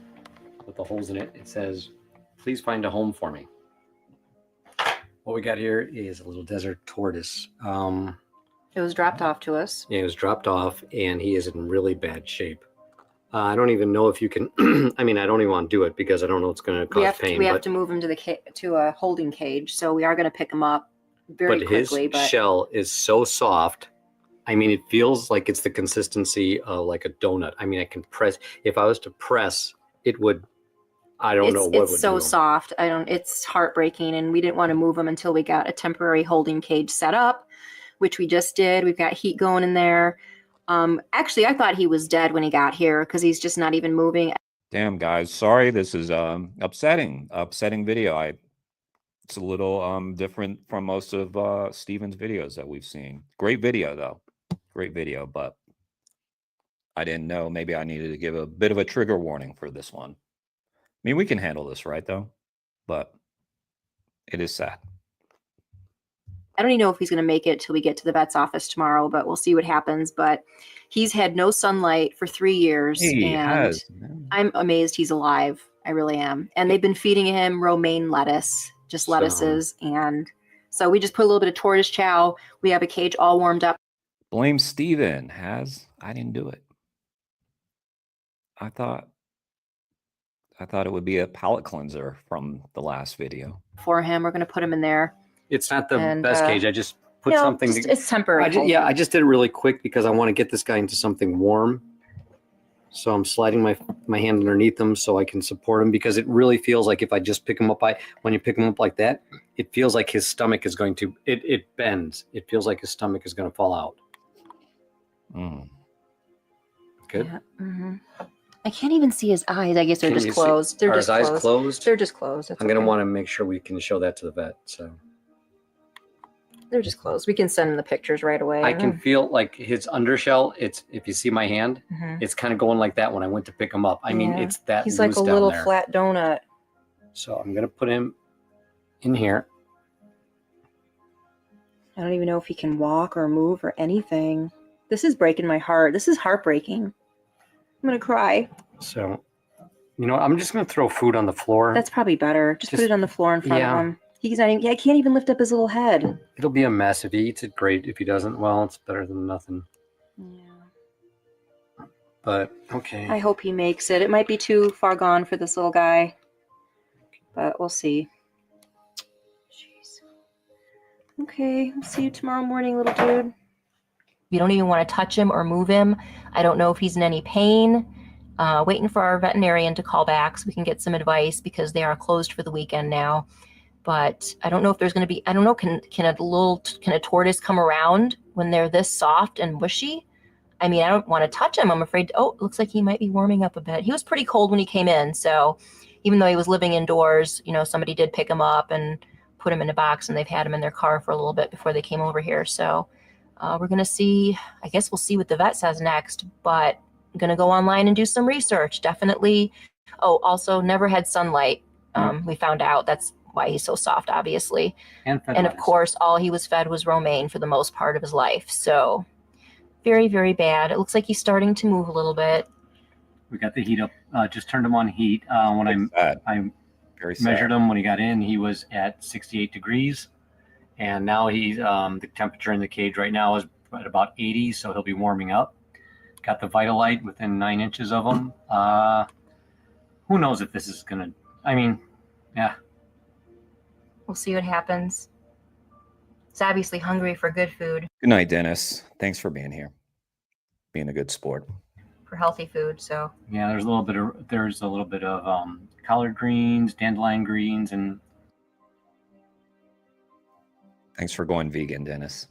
with the holes in it, it says, please find a home for me. What we got here is a little desert tortoise. It was dropped off to us. Yeah, it was dropped off, and he is in really bad shape. I don't even know if you can. I mean, I don't even want to do it because I don't know it's going to cause pain. We have to move him to a holding cage, so we are going to pick him up very quickly. But his shell is so soft. I mean, it feels like it's the consistency of like a donut. I mean, I can press. If I was to press, it would. I don't know what would. It's so soft. It's heartbreaking, and we didn't want to move him until we got a temporary holding cage set up, which we just did. We've got heat going in there. Actually, I thought he was dead when he got here because he's just not even moving. Damn, guys, sorry. This is upsetting video. It's a little different from most of Steven's videos that we've seen. Great video though, great video. But I didn't know. Maybe I needed to give a bit of a trigger warning for this one. I mean, we can handle this, right? Though, but it is sad. I don't even know if he's going to make it till we get to the vet's office tomorrow, but we'll see what happens. But he's had no sunlight for 3 years, and I'm amazed he's alive. I really am. And they've been feeding him romaine lettuce, just lettuces. And so we just put a little bit of tortoise chow. We have a cage all warmed up. Blame Steven. I didn't do it. I thought it would be a palate cleanser from the last video. For him, we're going to put him in there. It's not the And, best cage. I just put you know, something. it's temporary. I just did it really quick because I want to get this guy into something warm. So I'm sliding my hand underneath him so I can support him, because it really feels like if I just pick him up, when you pick him up like that, it feels like his stomach is going to, it bends. It feels like his stomach is going to fall out. Good. Yeah. Mm-hmm. I can't even see his eyes. I guess they're just closed. They're just his eyes closed. closed? They're just closed. I'm going to want to make sure we can show that to the vet. So they're just closed. We can send him the pictures right away. I can feel like his undershell. It's, if you see my hand, it's kind of going like that when I went to pick him up. I mean, it's that he's like a little flat donut. So I'm going to put him in here. I don't even know if he can walk or move or anything. This is breaking my heart. This is heartbreaking. I'm going to cry. So, you know, I'm just going to throw food on the floor. That's probably better. Just put it on the floor in front of him. He's not even, I can't even lift up his little head. It'll be a mess. If he eats it, great. If he doesn't, well, it's better than nothing. Yeah. But, okay. I hope he makes it. It might be too far gone for this little guy, but we'll see. Jeez. Okay, I'll see you tomorrow morning, little dude. You don't even want to touch him or move him. I don't know if he's in any pain. Waiting for our veterinarian to call back so we can get some advice, because they are closed for the weekend now. But I don't know if there's going to be, I don't know, can a tortoise come around when they're this soft and bushy? I mean, I don't want to touch him. I'm afraid, oh, it looks like he might be warming up a bit. He was pretty cold when he came in. So even though he was living indoors, you know, somebody did pick him up and put him in a box, and they've had him in their car for a little bit before they came over here. So we're going to see, I guess we'll see what the vet says next, but I'm going to go online and do some research. Definitely. Oh, also never had sunlight. We found out that's why he's so soft, obviously. And of course, all he was fed was romaine for the most part of his life. So very, very bad. It looks like he's starting to move a little bit. We got the heat up. Just turned him on heat. When I measured him when he got in, he was at 68 degrees. And now he's the temperature in the cage right now is at about 80, so he'll be warming up. Got the Vitalite within 9 inches of him. Who knows if this is gonna? I mean, yeah. We'll see what happens. He's obviously hungry for good food, Good night, Dennis. Thanks for being here. Being a good sport. for healthy food. So Yeah, there's a little bit of collard greens, dandelion greens, and Thanks for going vegan, Dennis.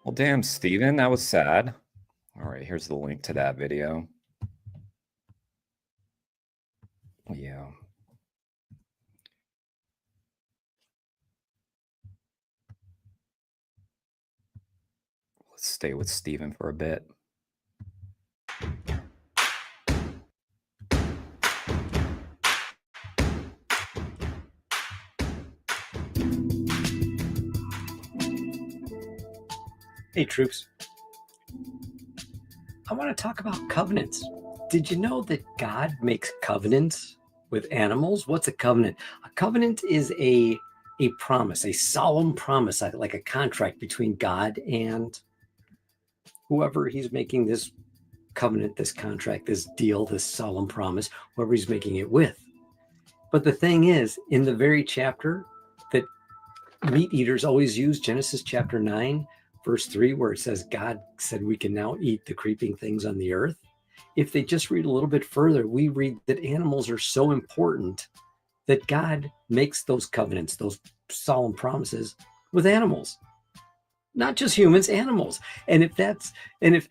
Well, damn, Steven, that was sad. All right, here's the link to that video. Yeah. Let's stay with Steven for a bit. Hey, troops. I want to talk about covenants. Did you know that God makes covenants with animals? What's a covenant? A covenant is a promise, a solemn promise, like a contract between God and whoever he's making this covenant, this contract, this deal, this solemn promise, whoever he's making it with. But the thing is, in the very chapter that meat eaters always use, Genesis chapter 9, verse 3, where it says, God said we can now eat the creeping things on the earth. If they just read a little bit further, we read that animals are so important that God makes those covenants, those solemn promises with animals, not just humans, animals. And if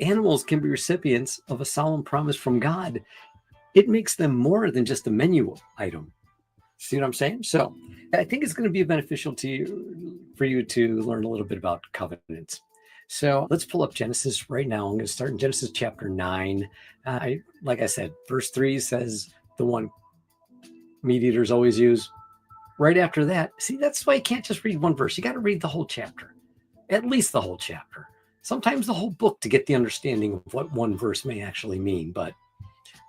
animals can be recipients of a solemn promise from God, it makes them more than just a menu item. See what I'm saying? So I think it's going to be beneficial for you to learn a little bit about covenants. So let's pull up Genesis right now. I'm going to start in Genesis chapter 9. Like I said, verse 3 says the one meat eaters always use. Right after that, see, that's why you can't just read one verse. You got to read the whole chapter, at least the whole chapter. Sometimes the whole book to get the understanding of what one verse may actually mean, but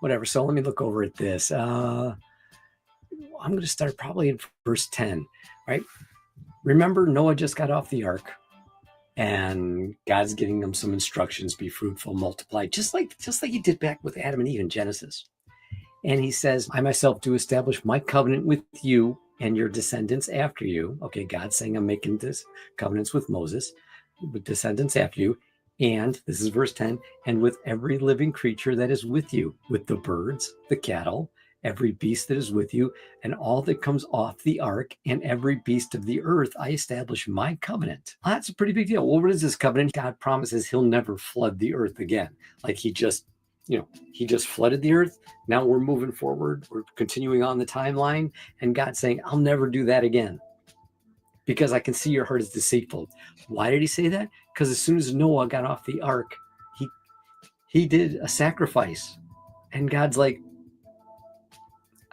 whatever. So let me look over at this. I'm going to start probably in verse 10, right? Remember, Noah just got off the ark, and God's giving them some instructions: be fruitful, multiply, just like he did back with Adam and Eve in Genesis. And he says, I myself do establish my covenant with you and your descendants after you. Okay, God's saying I'm making this covenants with Moses, with descendants after you. And this is verse 10, and with every living creature that is with you, with the birds, the cattle, every beast that is with you, and all that comes off the ark, and every beast of the earth, I establish my covenant. Well, that's a pretty big deal. Well, what is this covenant? God promises he'll never flood the earth again. Like he just flooded the earth. Now we're moving forward. We're continuing on the timeline. And God's saying, I'll never do that again because I can see your heart is deceitful. Why did he say that? Because as soon as Noah got off the ark, he did a sacrifice. And God's like,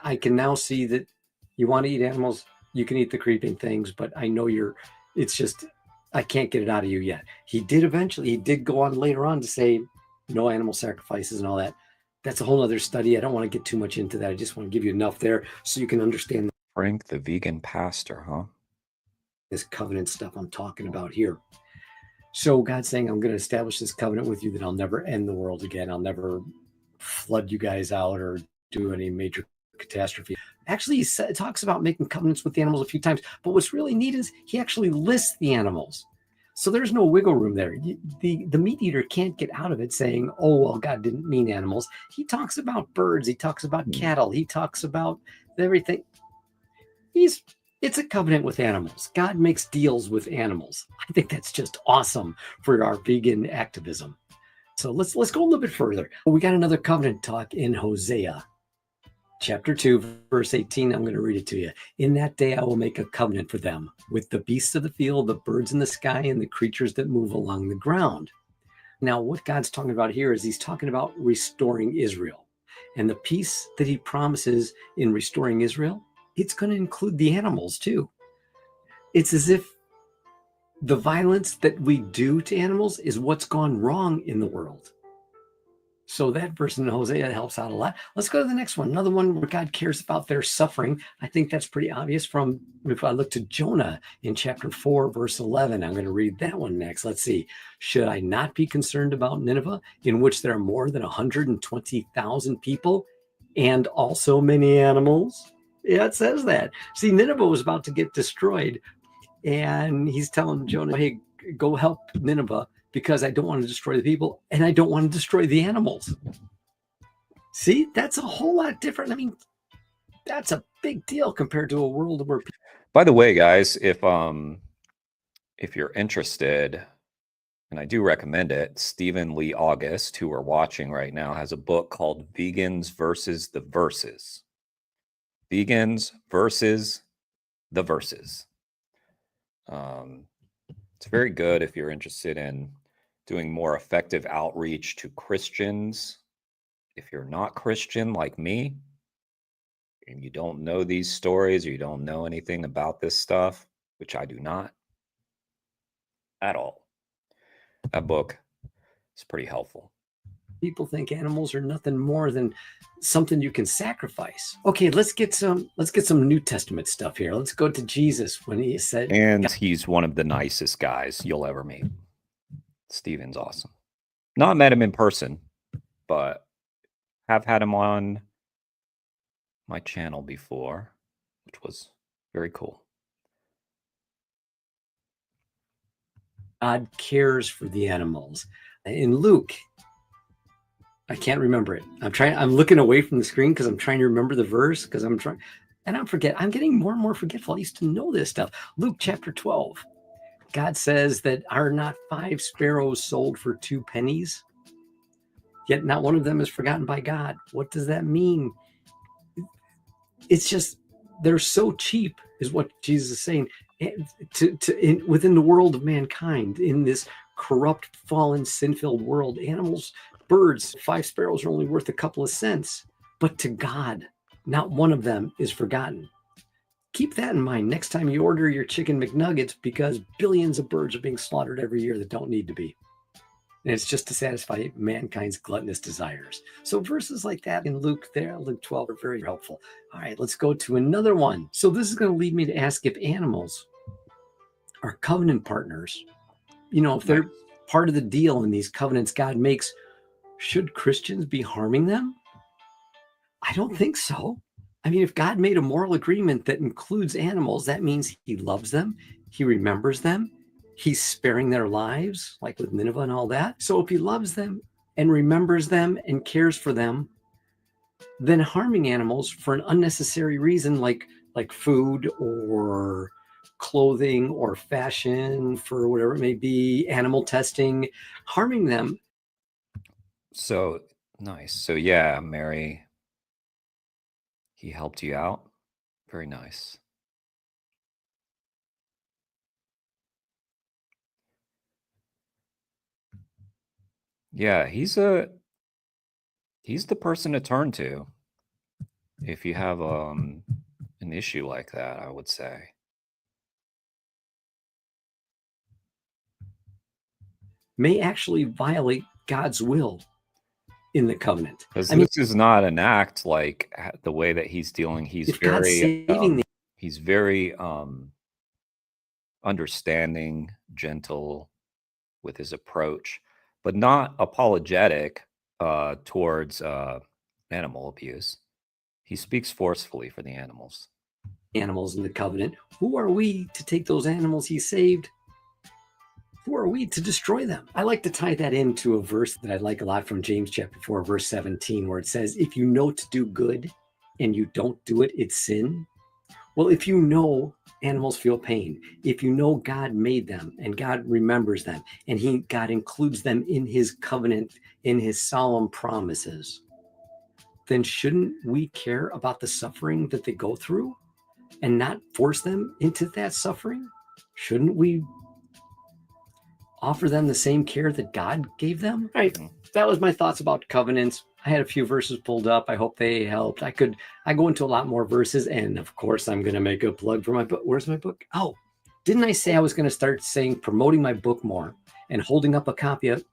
I can now see that you want to eat animals. You can eat the creeping things, but I know I can't get it out of you yet. He did go on later on to say, no animal sacrifices and all that. That's a whole other study. I don't want to get too much into that. I just want to give you enough there so you can understand. Frank, the vegan pastor, huh? This covenant stuff I'm talking about here. So God's saying, I'm going to establish this covenant with you that I'll never end the world again. I'll never flood you guys out or do any major catastrophe. Actually, he talks about making covenants with the animals a few times. But what's really neat is he actually lists the animals. So there's no wiggle room there. The meat eater can't get out of it saying, oh, well, God didn't mean animals. He talks about birds. He talks about cattle. He talks about everything. It's a covenant with animals. God makes deals with animals. I think that's just awesome for our vegan activism. So let's go a little bit further. We got another covenant talk in Hosea. Chapter 2, verse 18, I'm going to read it to you. In that day, I will make a covenant for them with the beasts of the field, the birds in the sky, and the creatures that move along the ground. Now, what God's talking about here is he's talking about restoring Israel. And the peace that he promises in restoring Israel, it's going to include the animals too. It's as if the violence that we do to animals is what's gone wrong in the world. So that verse in Hosea helps out a lot. Let's go to the next one. Another one where God cares about their suffering. I think that's pretty obvious from, if I look to Jonah in chapter 4, verse 11, I'm going to read that one next. Let's see. Should I not be concerned about Nineveh, in which there are more than 120,000 people and also many animals? Yeah, it says that. See, Nineveh was about to get destroyed. And he's telling Jonah, hey, go help Nineveh, because I don't want to destroy the people and I don't want to destroy the animals. See, that's a whole lot different. I mean, that's a big deal compared to a world where. By the way, guys, if you're interested, and I do recommend it, Stephen Lee August, who are watching right now, has a book called Vegans versus the Verses. Vegans versus the Verses. It's very good if you're interested in doing more effective outreach to Christians. If you're not Christian like me, and you don't know these stories, or you don't know anything about this stuff, which I do not at all, that book is pretty helpful. People think animals are nothing more than something you can sacrifice. Okay, let's get some New Testament stuff here. Let's go to Jesus when he said, and he's one of the nicest guys you'll ever meet. Stephen's awesome. Not met him in person, but have had him on my channel before, which was very cool. God cares for the animals. In Luke, I can't remember it. I'm looking away from the screen because I'm trying to remember the verse, because I'm getting more and more forgetful. I used to know this stuff. Luke chapter 12. God says that are not 5 sparrows sold for 2 pennies? Yet not one of them is forgotten by God. What does that mean? It's just, they're so cheap, is what Jesus is saying. Within the world of mankind, in this corrupt, fallen, sin-filled world, animals, birds, 5 sparrows are only worth a couple of cents. But to God, not one of them is forgotten. Keep that in mind next time you order your chicken McNuggets, because billions of birds are being slaughtered every year that don't need to be. And it's just to satisfy mankind's gluttonous desires. So verses like that in Luke 12 are very helpful. All right, let's go to another one. So this is going to lead me to ask if animals are covenant partners. You know, if they're part of the deal in these covenants God makes, should Christians be harming them? I don't think so. I mean, if God made a moral agreement that includes animals, that means he loves them, he remembers them, he's sparing their lives, like with Nineveh and all that. So if he loves them and remembers them and cares for them, then harming animals for an unnecessary reason, like food or clothing or fashion, for whatever it may be, animal testing, harming them. So nice. So yeah, Mary, he helped you out. Very nice. Yeah, he's the person to turn to if you have an issue like that, I would say. May actually violate God's will in the covenant. Because I mean, this is not an act like the way that he's dealing. He's if God's very saving he's very understanding, gentle with his approach, but not apologetic towards animal abuse. He speaks forcefully for the animals. Animals in the covenant, who are we to take those animals he saved? Who are we to destroy them? I like to tie that into a verse that I like a lot from James chapter 4, verse 17, where it says, if you know to do good and you don't do it, it's sin. Well, if you know animals feel pain, if you know God made them and God remembers them and God includes them in his covenant, in his solemn promises, then shouldn't we care about the suffering that they go through and not force them into that suffering? Shouldn't we offer them the same care that God gave them? Right. That was my thoughts about covenants. I had a few verses pulled up. I hope they helped. I go into a lot more verses, and of course I'm going to make a plug for my book. Where's my book? Oh, didn't I say I was going to start promoting my book more and holding up a copy of?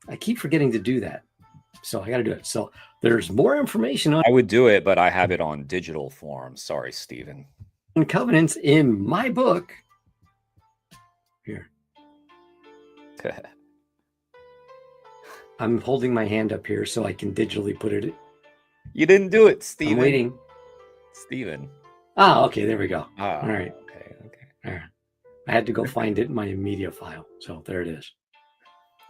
I keep forgetting to do that, so I got to do it. So there's more information on. I would do it, but I have it on digital form. Sorry, Stephen. Covenants in my book. Here. I'm holding my hand up here so I can digitally put it. You didn't do it, Stephen. I'm waiting. Stephen. Oh, okay. There we go. Ah, all right. Okay. All right. I had to go find it in my media file. So there it is.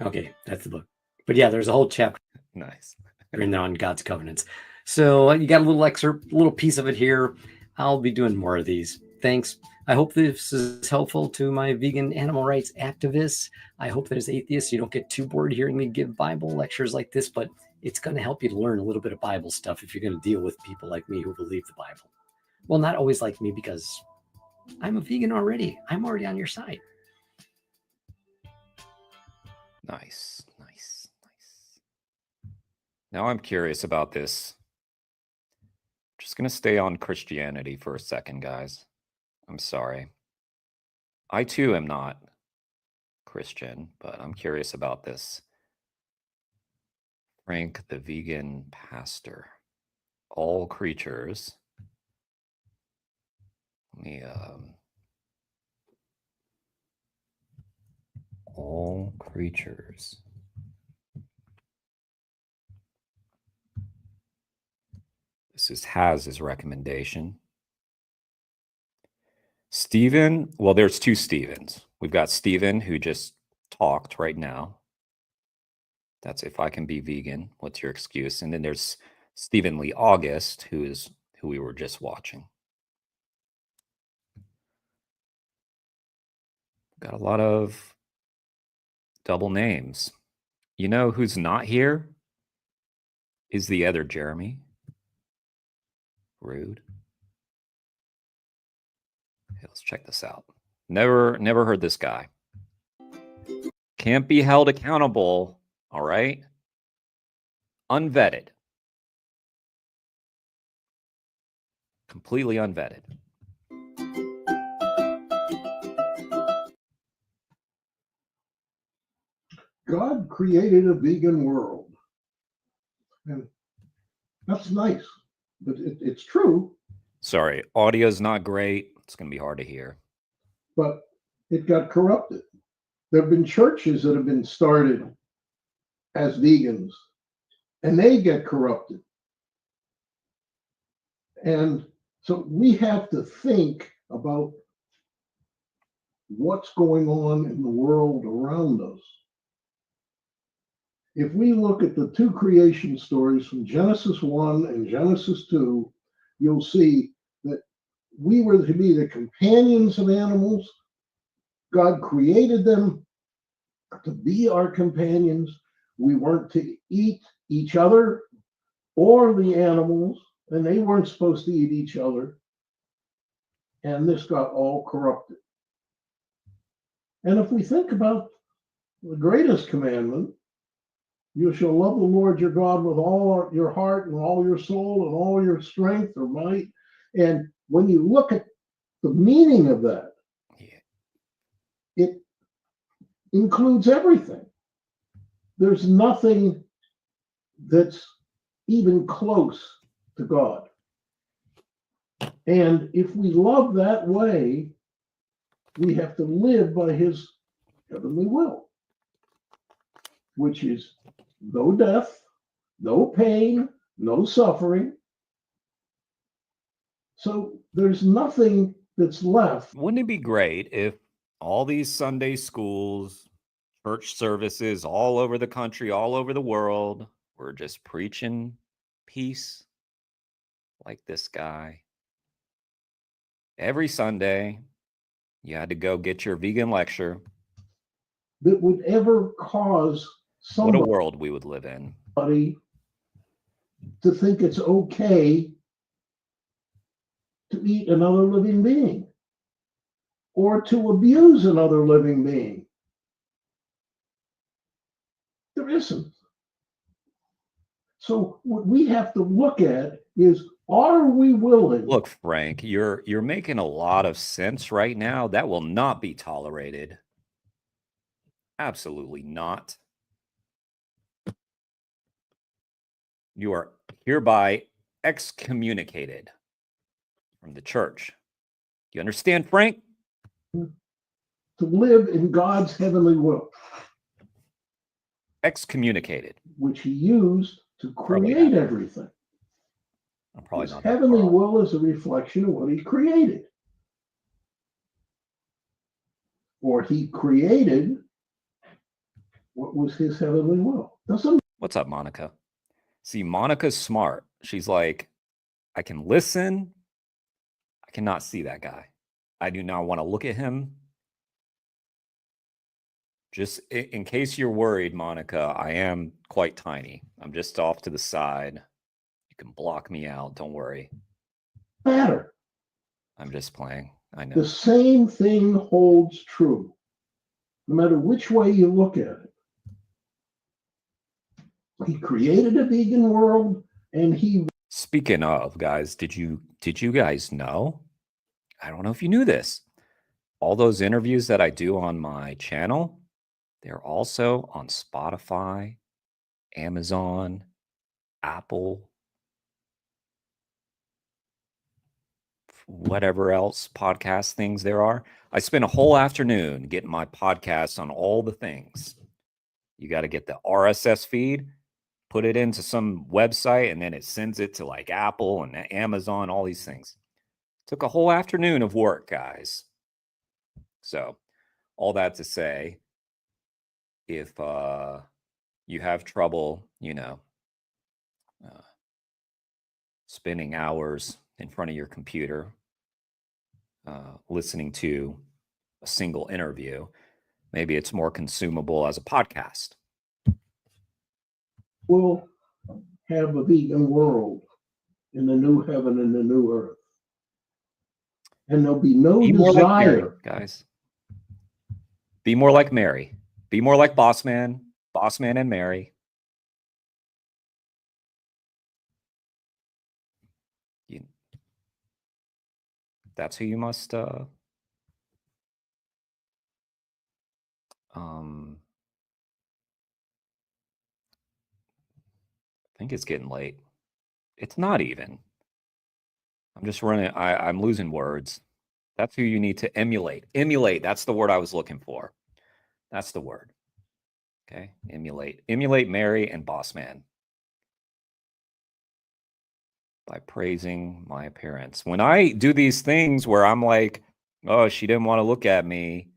Okay. That's the book. But yeah, there's a whole chapter. Nice. in there on God's covenants. So you got a little excerpt, a little piece of it here. I'll be doing more of these. Thanks. I hope this is helpful to my vegan animal rights activists. I hope that as atheists, you don't get too bored hearing me give Bible lectures like this, but it's going to help you to learn a little bit of Bible stuff if you're going to deal with people like me who believe the Bible. Well, not always like me, because I'm a vegan already. I'm already on your side. Nice. Now I'm curious about this. Just going to stay on Christianity for a second, guys. I'm sorry. I too am not Christian, but I'm curious about this. Frank the vegan pastor. All creatures. Let me all creatures. This has his recommendation. Stephen, well, there's two Stephens. We've got Stephen, who just talked right now. That's if I can be vegan. What's your excuse? And then there's Stephen Lee August, who we were just watching. Got a lot of double names. You know who's not here? Is the other Jeremy. Rude. Okay, let's check this out. Never heard this guy. Can't be held accountable. All right. Unvetted. Completely unvetted. God created a vegan world. And that's nice, but it's true. Sorry, audio's not great. It's going to be hard to hear. But it got corrupted. There have been churches that have been started as vegans, and they get corrupted. And so we have to think about what's going on in the world around us. If we look at the two creation stories from Genesis 1 and Genesis 2, you'll see that we were to be the companions of animals. God created them to be our companions. We weren't to eat each other or the animals, and they weren't supposed to eat each other. And this got all corrupted. And if we think about the greatest commandment, you shall love the Lord your God with all your heart and all your soul and all your strength or might. And when you look at the meaning of that, it includes everything. There's nothing that's even close to God. And if we love that way, we have to live by his heavenly will, which is no death, no pain, no suffering. So there's nothing that's left. Wouldn't it be great if all these Sunday schools, church services all over the country, all over the world, were just preaching peace like this guy? Every Sunday, you had to go get your vegan lecture. That would ever cause What a world we would live in. somebody to think it's okay to eat another living being or to abuse another living being. There isn't. So what we have to look at is, are we willing? Look, Frank, you're making a lot of sense right now. That will not be tolerated. Absolutely not. You are hereby excommunicated from the church. Do you understand, Frank? To live in God's heavenly will, excommunicated, which he used to create everything. His heavenly will is a reflection of what he created. Or he created what was his heavenly will. What's up, Monica? See, Monica's smart. She's like, I can listen. I cannot see that guy. I do not want to look at him. Just in case you're worried, Monica, I am quite tiny. I'm just off to the side. You can block me out. Don't worry. Matter. I'm just playing. I know. The same thing holds true, no matter which way you look at it. He created a vegan world, and he. Speaking of, guys, did you guys know? I don't know if you knew this. All those interviews that I do on my channel, they're also on Spotify, Amazon, Apple, whatever else podcast things there are. I spent a whole afternoon getting my podcasts on all the things. You got to get the RSS feed, put it into some website, and then it sends it to like Apple and Amazon, all these things. Took a whole afternoon of work, guys. So all that to say, if you have trouble, spending hours in front of your computer, listening to a single interview, maybe it's more consumable as a podcast. We'll have a vegan world in the new heaven and the new earth. And there'll be no desire. Like Mary, guys. Be more like Mary. Be more like Bossman and Mary. That's who you must I think it's getting late. It's not even. I'm just running. I'm losing words. That's who you need to emulate. Emulate, that's the word I was looking for. That's the word. Okay, emulate. Emulate Mary and Boss Man by praising my appearance. When I do these things where I'm like, oh, she didn't want to look at me,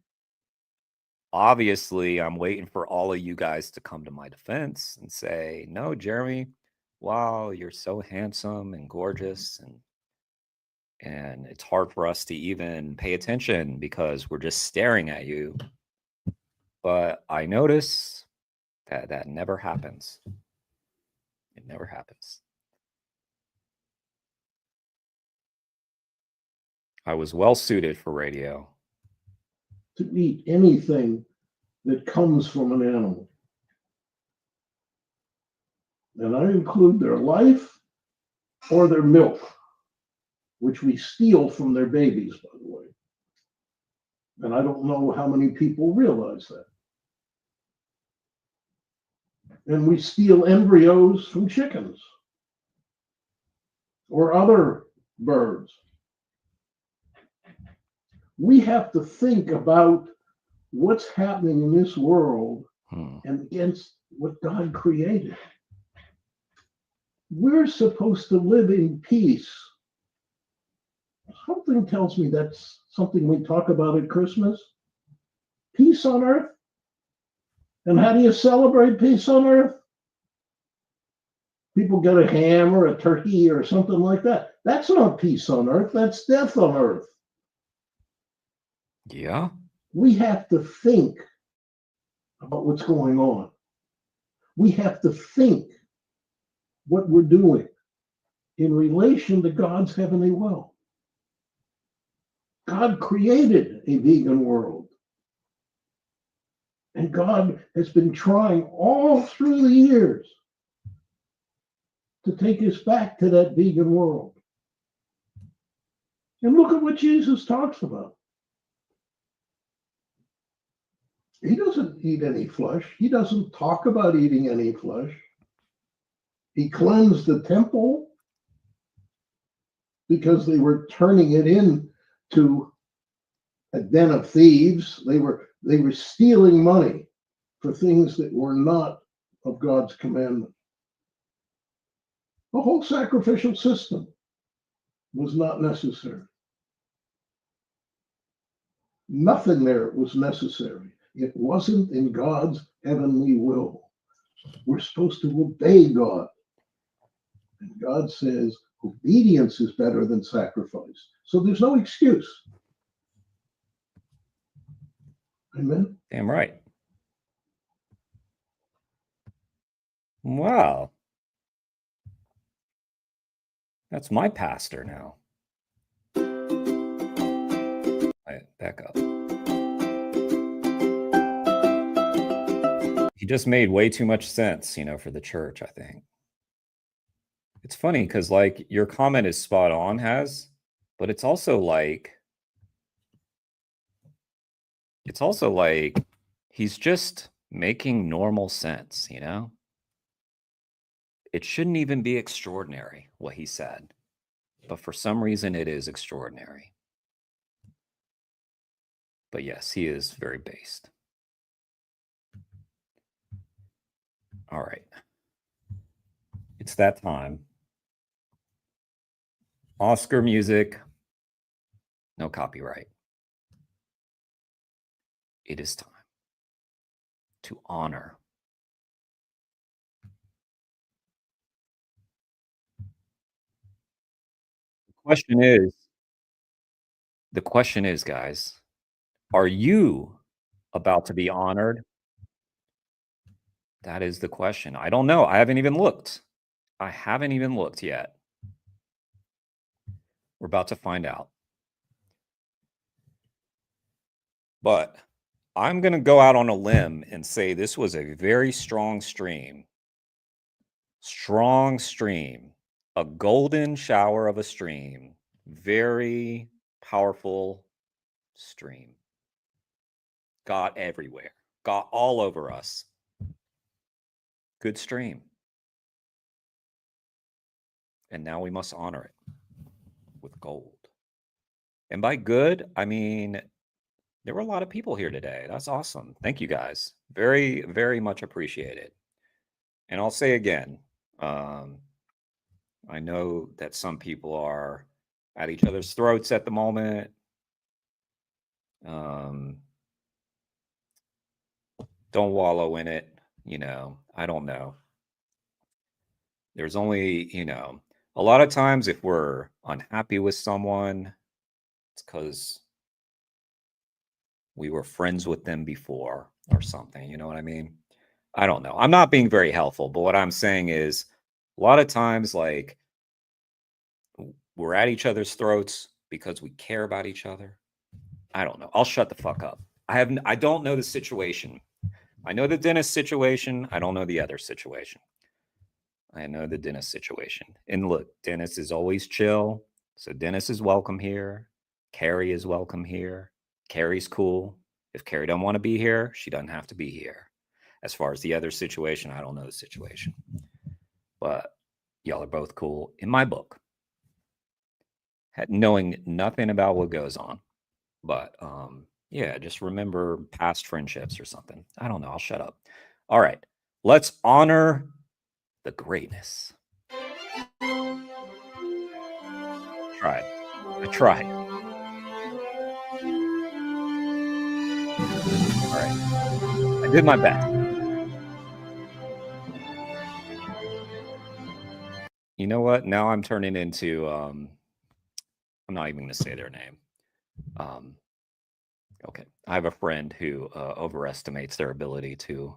obviously I'm waiting for all of you guys to come to my defense and say, no, Jeremy, wow, you're so handsome and gorgeous, and it's hard for us to even pay attention because we're just staring at you. But I notice that never happens. It never happens. I was well suited for radio. To eat anything that comes from an animal. And I include their life or their milk, which we steal from their babies, by the way. And I don't know how many people realize that. And we steal embryos from chickens or other birds. We have to think about what's happening in this world and against what God created. We're supposed to live in peace. Something tells me that's something we talk about at Christmas. Peace on earth. And how do you celebrate peace on earth? People get a ham or a turkey or something like that. That's not peace on earth. That's death on earth. Yeah. We have to think about what's going on. We have to think what we're doing in relation to God's heavenly will. God created a vegan world. And God has been trying all through the years to take us back to that vegan world. And look at what Jesus talks about. He doesn't eat any flesh. He doesn't talk about eating any flesh. He cleansed the temple because they were turning it into a den of thieves. They were stealing money for things that were not of God's commandment. The whole sacrificial system was not necessary. Nothing there was necessary. It wasn't in God's heavenly will. We're supposed to obey God. And God says obedience is better than sacrifice. So there's no excuse. Amen. Damn right. Wow. That's my pastor now. Right, back up. He just made way too much sense, for the church, I think. It's funny because, like, your comment is spot on, but it's also like he's just making normal sense, It shouldn't even be extraordinary, what he said. But for some reason, it is extraordinary. But yes, he is very based. All right. It's that time. Oscar music. No copyright. It is time to honor the question is, guys, are you about to be honored? That is the question. I don't know. I haven't even looked. Yet. We're about to find out. But I'm going to go out on a limb and say this was a very strong stream. Strong stream. A golden shower of a stream. Very powerful stream. Got everywhere. Got all over us. Good stream. And now we must honor it with gold. And by good, I mean, there were a lot of people here today. That's awesome. Thank you guys. Very, very much appreciated. And I'll say again, I know that some people are at each other's throats at the moment. Don't wallow in it. I don't know. There's only, a lot of times if we're unhappy with someone, it's because we were friends with them before or something. You know what I mean? I don't know. I'm not being very helpful, but what I'm saying is a lot of times, like, we're at each other's throats because we care about each other. I don't know. I'll shut the fuck up. I don't know the situation. I know the dentist situation. I don't know the other situation. I know the dentist situation. And look, Dennis is always chill. So Dennis is welcome here. Carrie is welcome here. Carrie's cool. If Carrie don't want to be here, she doesn't have to be here. As far as the other situation, I don't know the situation. But y'all are both cool in my book. Knowing nothing about what goes on. But yeah, just remember past friendships or something. I don't know. I'll shut up. All right. Let's honor the greatness. I tried. All right. I did my best. You know what? Now I'm turning into I'm not even going to say their name. Okay. I have a friend who overestimates their ability to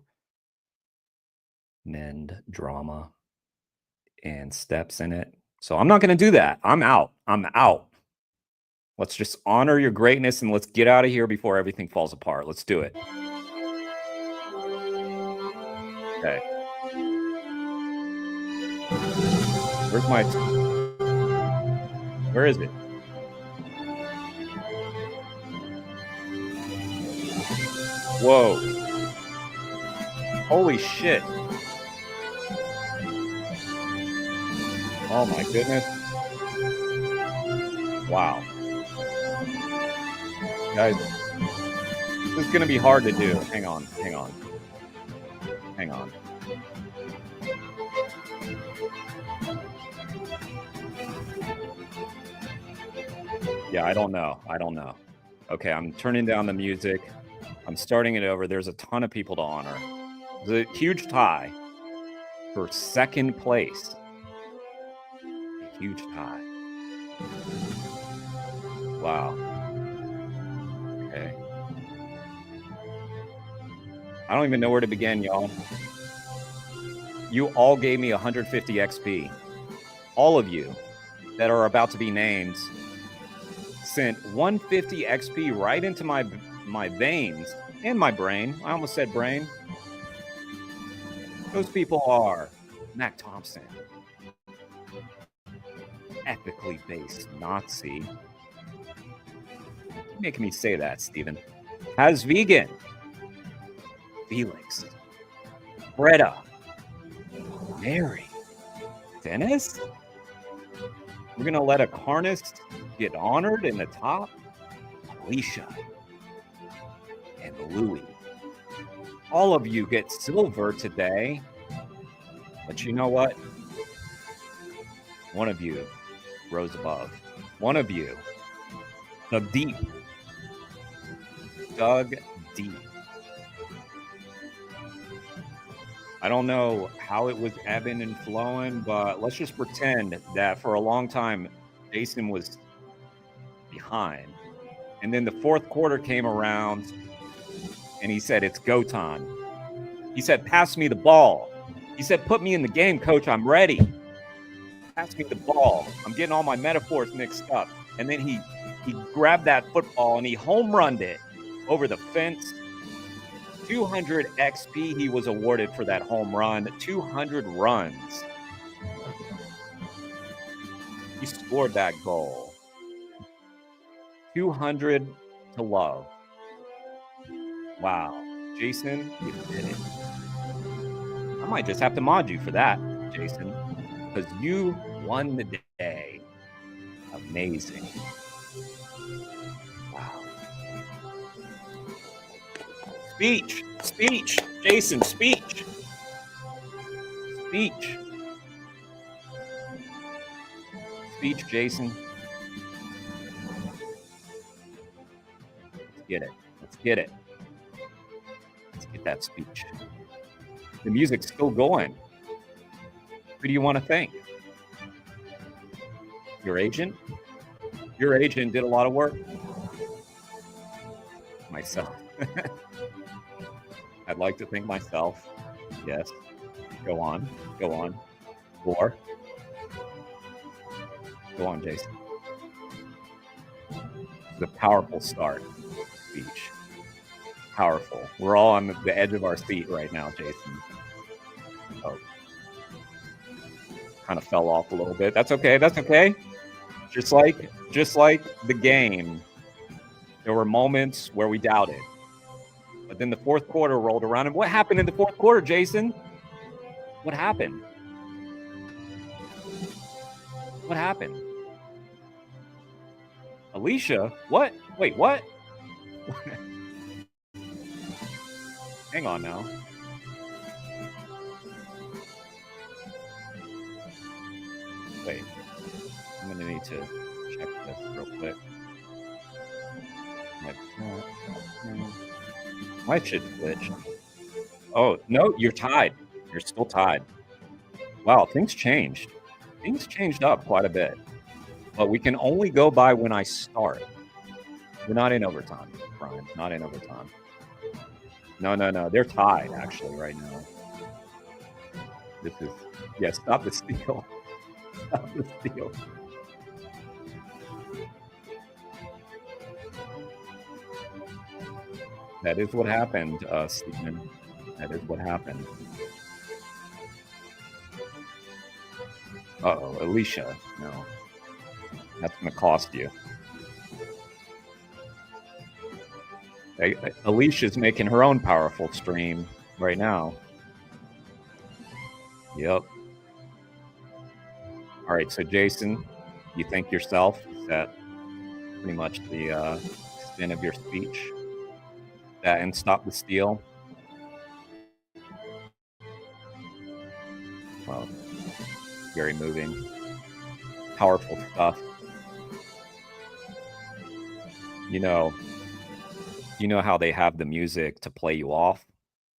mend drama and steps in it. So I'm not going to do that. I'm out. Let's just honor your greatness and let's get out of here before everything falls apart. Let's do it. Okay. Where is it? Whoa. Holy shit. Oh my goodness. Wow. Guys, this is going to be hard to do. Hang on. Yeah, I don't know. Okay, I'm turning down the music. I'm starting it over. There's a ton of people to honor. There's a huge tie for second place. A huge tie. Wow. Okay. I don't even know where to begin, y'all. You all gave me 150 XP. All of you that are about to be named sent 150 XP right into my veins and my brain. I almost said brain. Those people are Mac Thompson, ethically based Nazi. You're making me say that, Steven. Has vegan. Felix. Greta. Mary. Dennis? We're going to let a carnist get honored in the top? Alicia. And Louie. All of you get silver today. But you know what? One of you rose above. One of you dug deep. I don't know how it was ebbing and flowing, but let's just pretend that for a long time, Jason was behind. And then the fourth quarter came around and he said, it's go time. He said, pass me the ball. He said, put me in the game, coach. I'm ready. Pass me the ball. I'm getting all my metaphors mixed up. And then he grabbed that football and he home runned it over the fence. 200 XP he was awarded for that home run. 200 runs. He scored that goal. 200 to love. Wow. Jason, you did it. I might just have to mod you for that, Jason, because you won the day. Amazing. Speech. Speech. Jason, speech. Speech. Speech, Jason. Let's get it. Let's get it. Let's get that speech. The music's still going. Who do you want to thank? Your agent? Your agent did a lot of work. Myself. I'd like to thank myself. Yes. Go on. Go on. Or. Go on, Jason. The powerful start speech. Powerful. We're all on the edge of our seat right now, Jason. Oh. Kind of fell off a little bit. That's okay. That's okay. Just like the game, there were moments where we doubted. But then the fourth quarter rolled around. And what happened in the fourth quarter, Jason? What happened? What happened? Alicia? What? Wait, what? Hang on now. Wait. I'm going to need to check this real quick. My shit glitched. Oh, no, you're tied. You're still tied. Wow, things changed. Things changed up quite a bit. But we can only go by when I start. We're not in overtime, Brian. Not in overtime. No. They're tied, actually, right now. This is... Yeah, stop the steal. Stop the steal. That is what happened, Stephen. That is what happened. Uh-oh, Alicia. No. That's going to cost you. Alicia's making her own powerful stream right now. Yep. All right, so Jason, you thank yourself. Is that pretty much the spin of your speech? That and stop the steal. Wow. Very moving. Powerful stuff. You know how they have the music to play you off?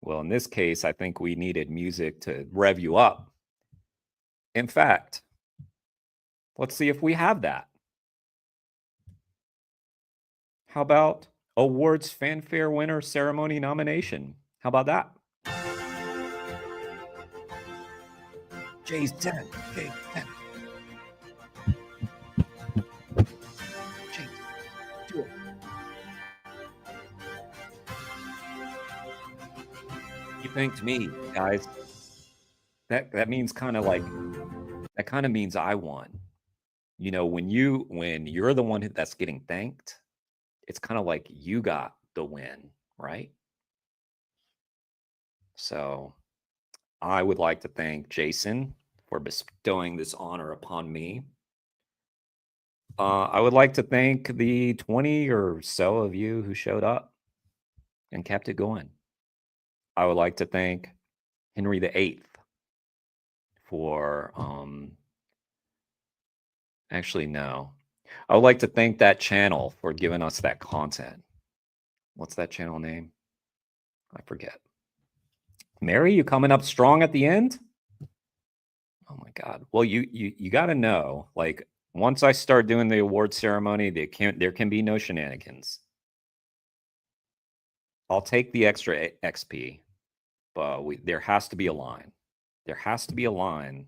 Well, in this case, I think we needed music to rev you up. In fact, let's see if we have that. How about awards fanfare winner ceremony nomination? How about that? Jay's 10. Jay's 10. Jay, do it. You thanked me, guys. That means kind of like, that kind of means I won. You know, when you're the one that's getting thanked, it's kind of like you got the win, right? So I would like to thank Jason for bestowing this honor upon me. I would like to thank the 20 or so of you who showed up and kept it going. I would like to thank Henry VIII for, actually, no. I would like to thank that channel for giving us that content. What's that channel name? I forget. Mary, you coming up strong at the end? Oh my God. Well, you got to know, like, once I start doing the award ceremony, there can be no shenanigans. I'll take the extra XP, but there has to be a line. There has to be a line.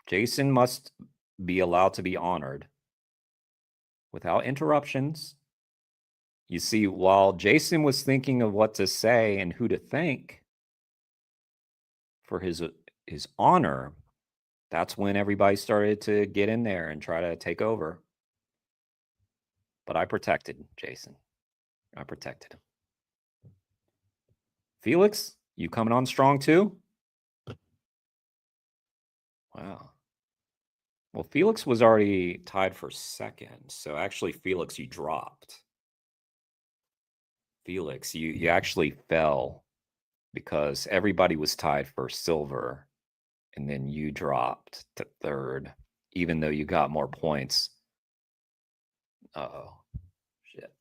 Jason must be allowed to be honored without interruptions. You see, while Jason was thinking of what to say and who to thank for his honor, that's when everybody started to get in there and try to take over. But I protected Jason. I protected him. Felix, you coming on strong too? Wow. Well, Felix was already tied for second. So actually, Felix, you dropped. Felix, you actually fell because everybody was tied for silver, and then you dropped to third, even though you got more points. Uh-oh. Shit.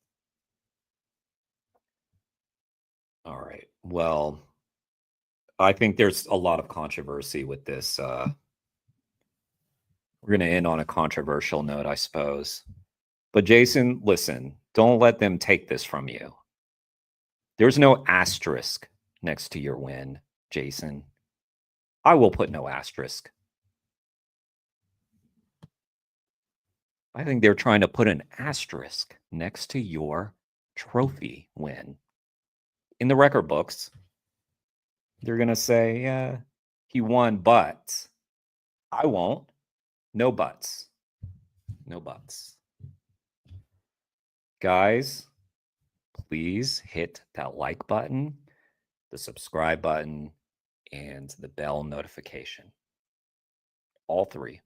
All right. Well, I think there's a lot of controversy with this. We're going to end on a controversial note, I suppose. But Jason, listen, don't let them take this from you. There's no asterisk next to your win, Jason. I will put no asterisk. I think they're trying to put an asterisk next to your trophy win. In the record books, they're going to say, yeah, he won, but I won't. No buts. No buts. Guys, please hit that like button, the subscribe button, and the bell notification. All three.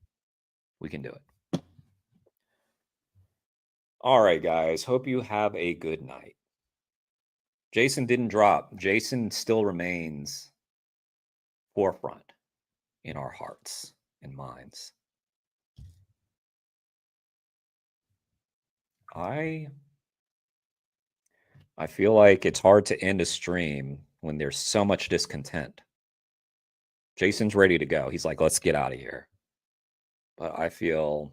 We can do it. All right, guys. Hope you have a good night. Jason didn't drop. Jason still remains forefront in our hearts and minds. I feel like it's hard to end a stream when there's so much discontent. Jason's ready to go. He's like, let's get out of here. But I feel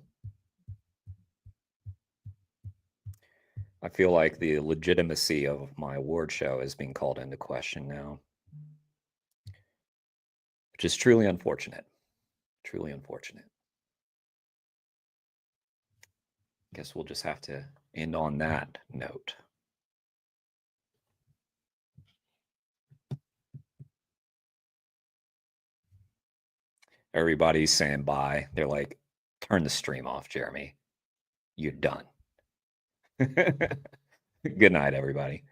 like the legitimacy of my award show is being called into question now, which is truly unfortunate. Truly unfortunate. Guess we'll just have to end on that note. Everybody's saying bye. They're like, turn the stream off, Jeremy. You're done. Good night, everybody.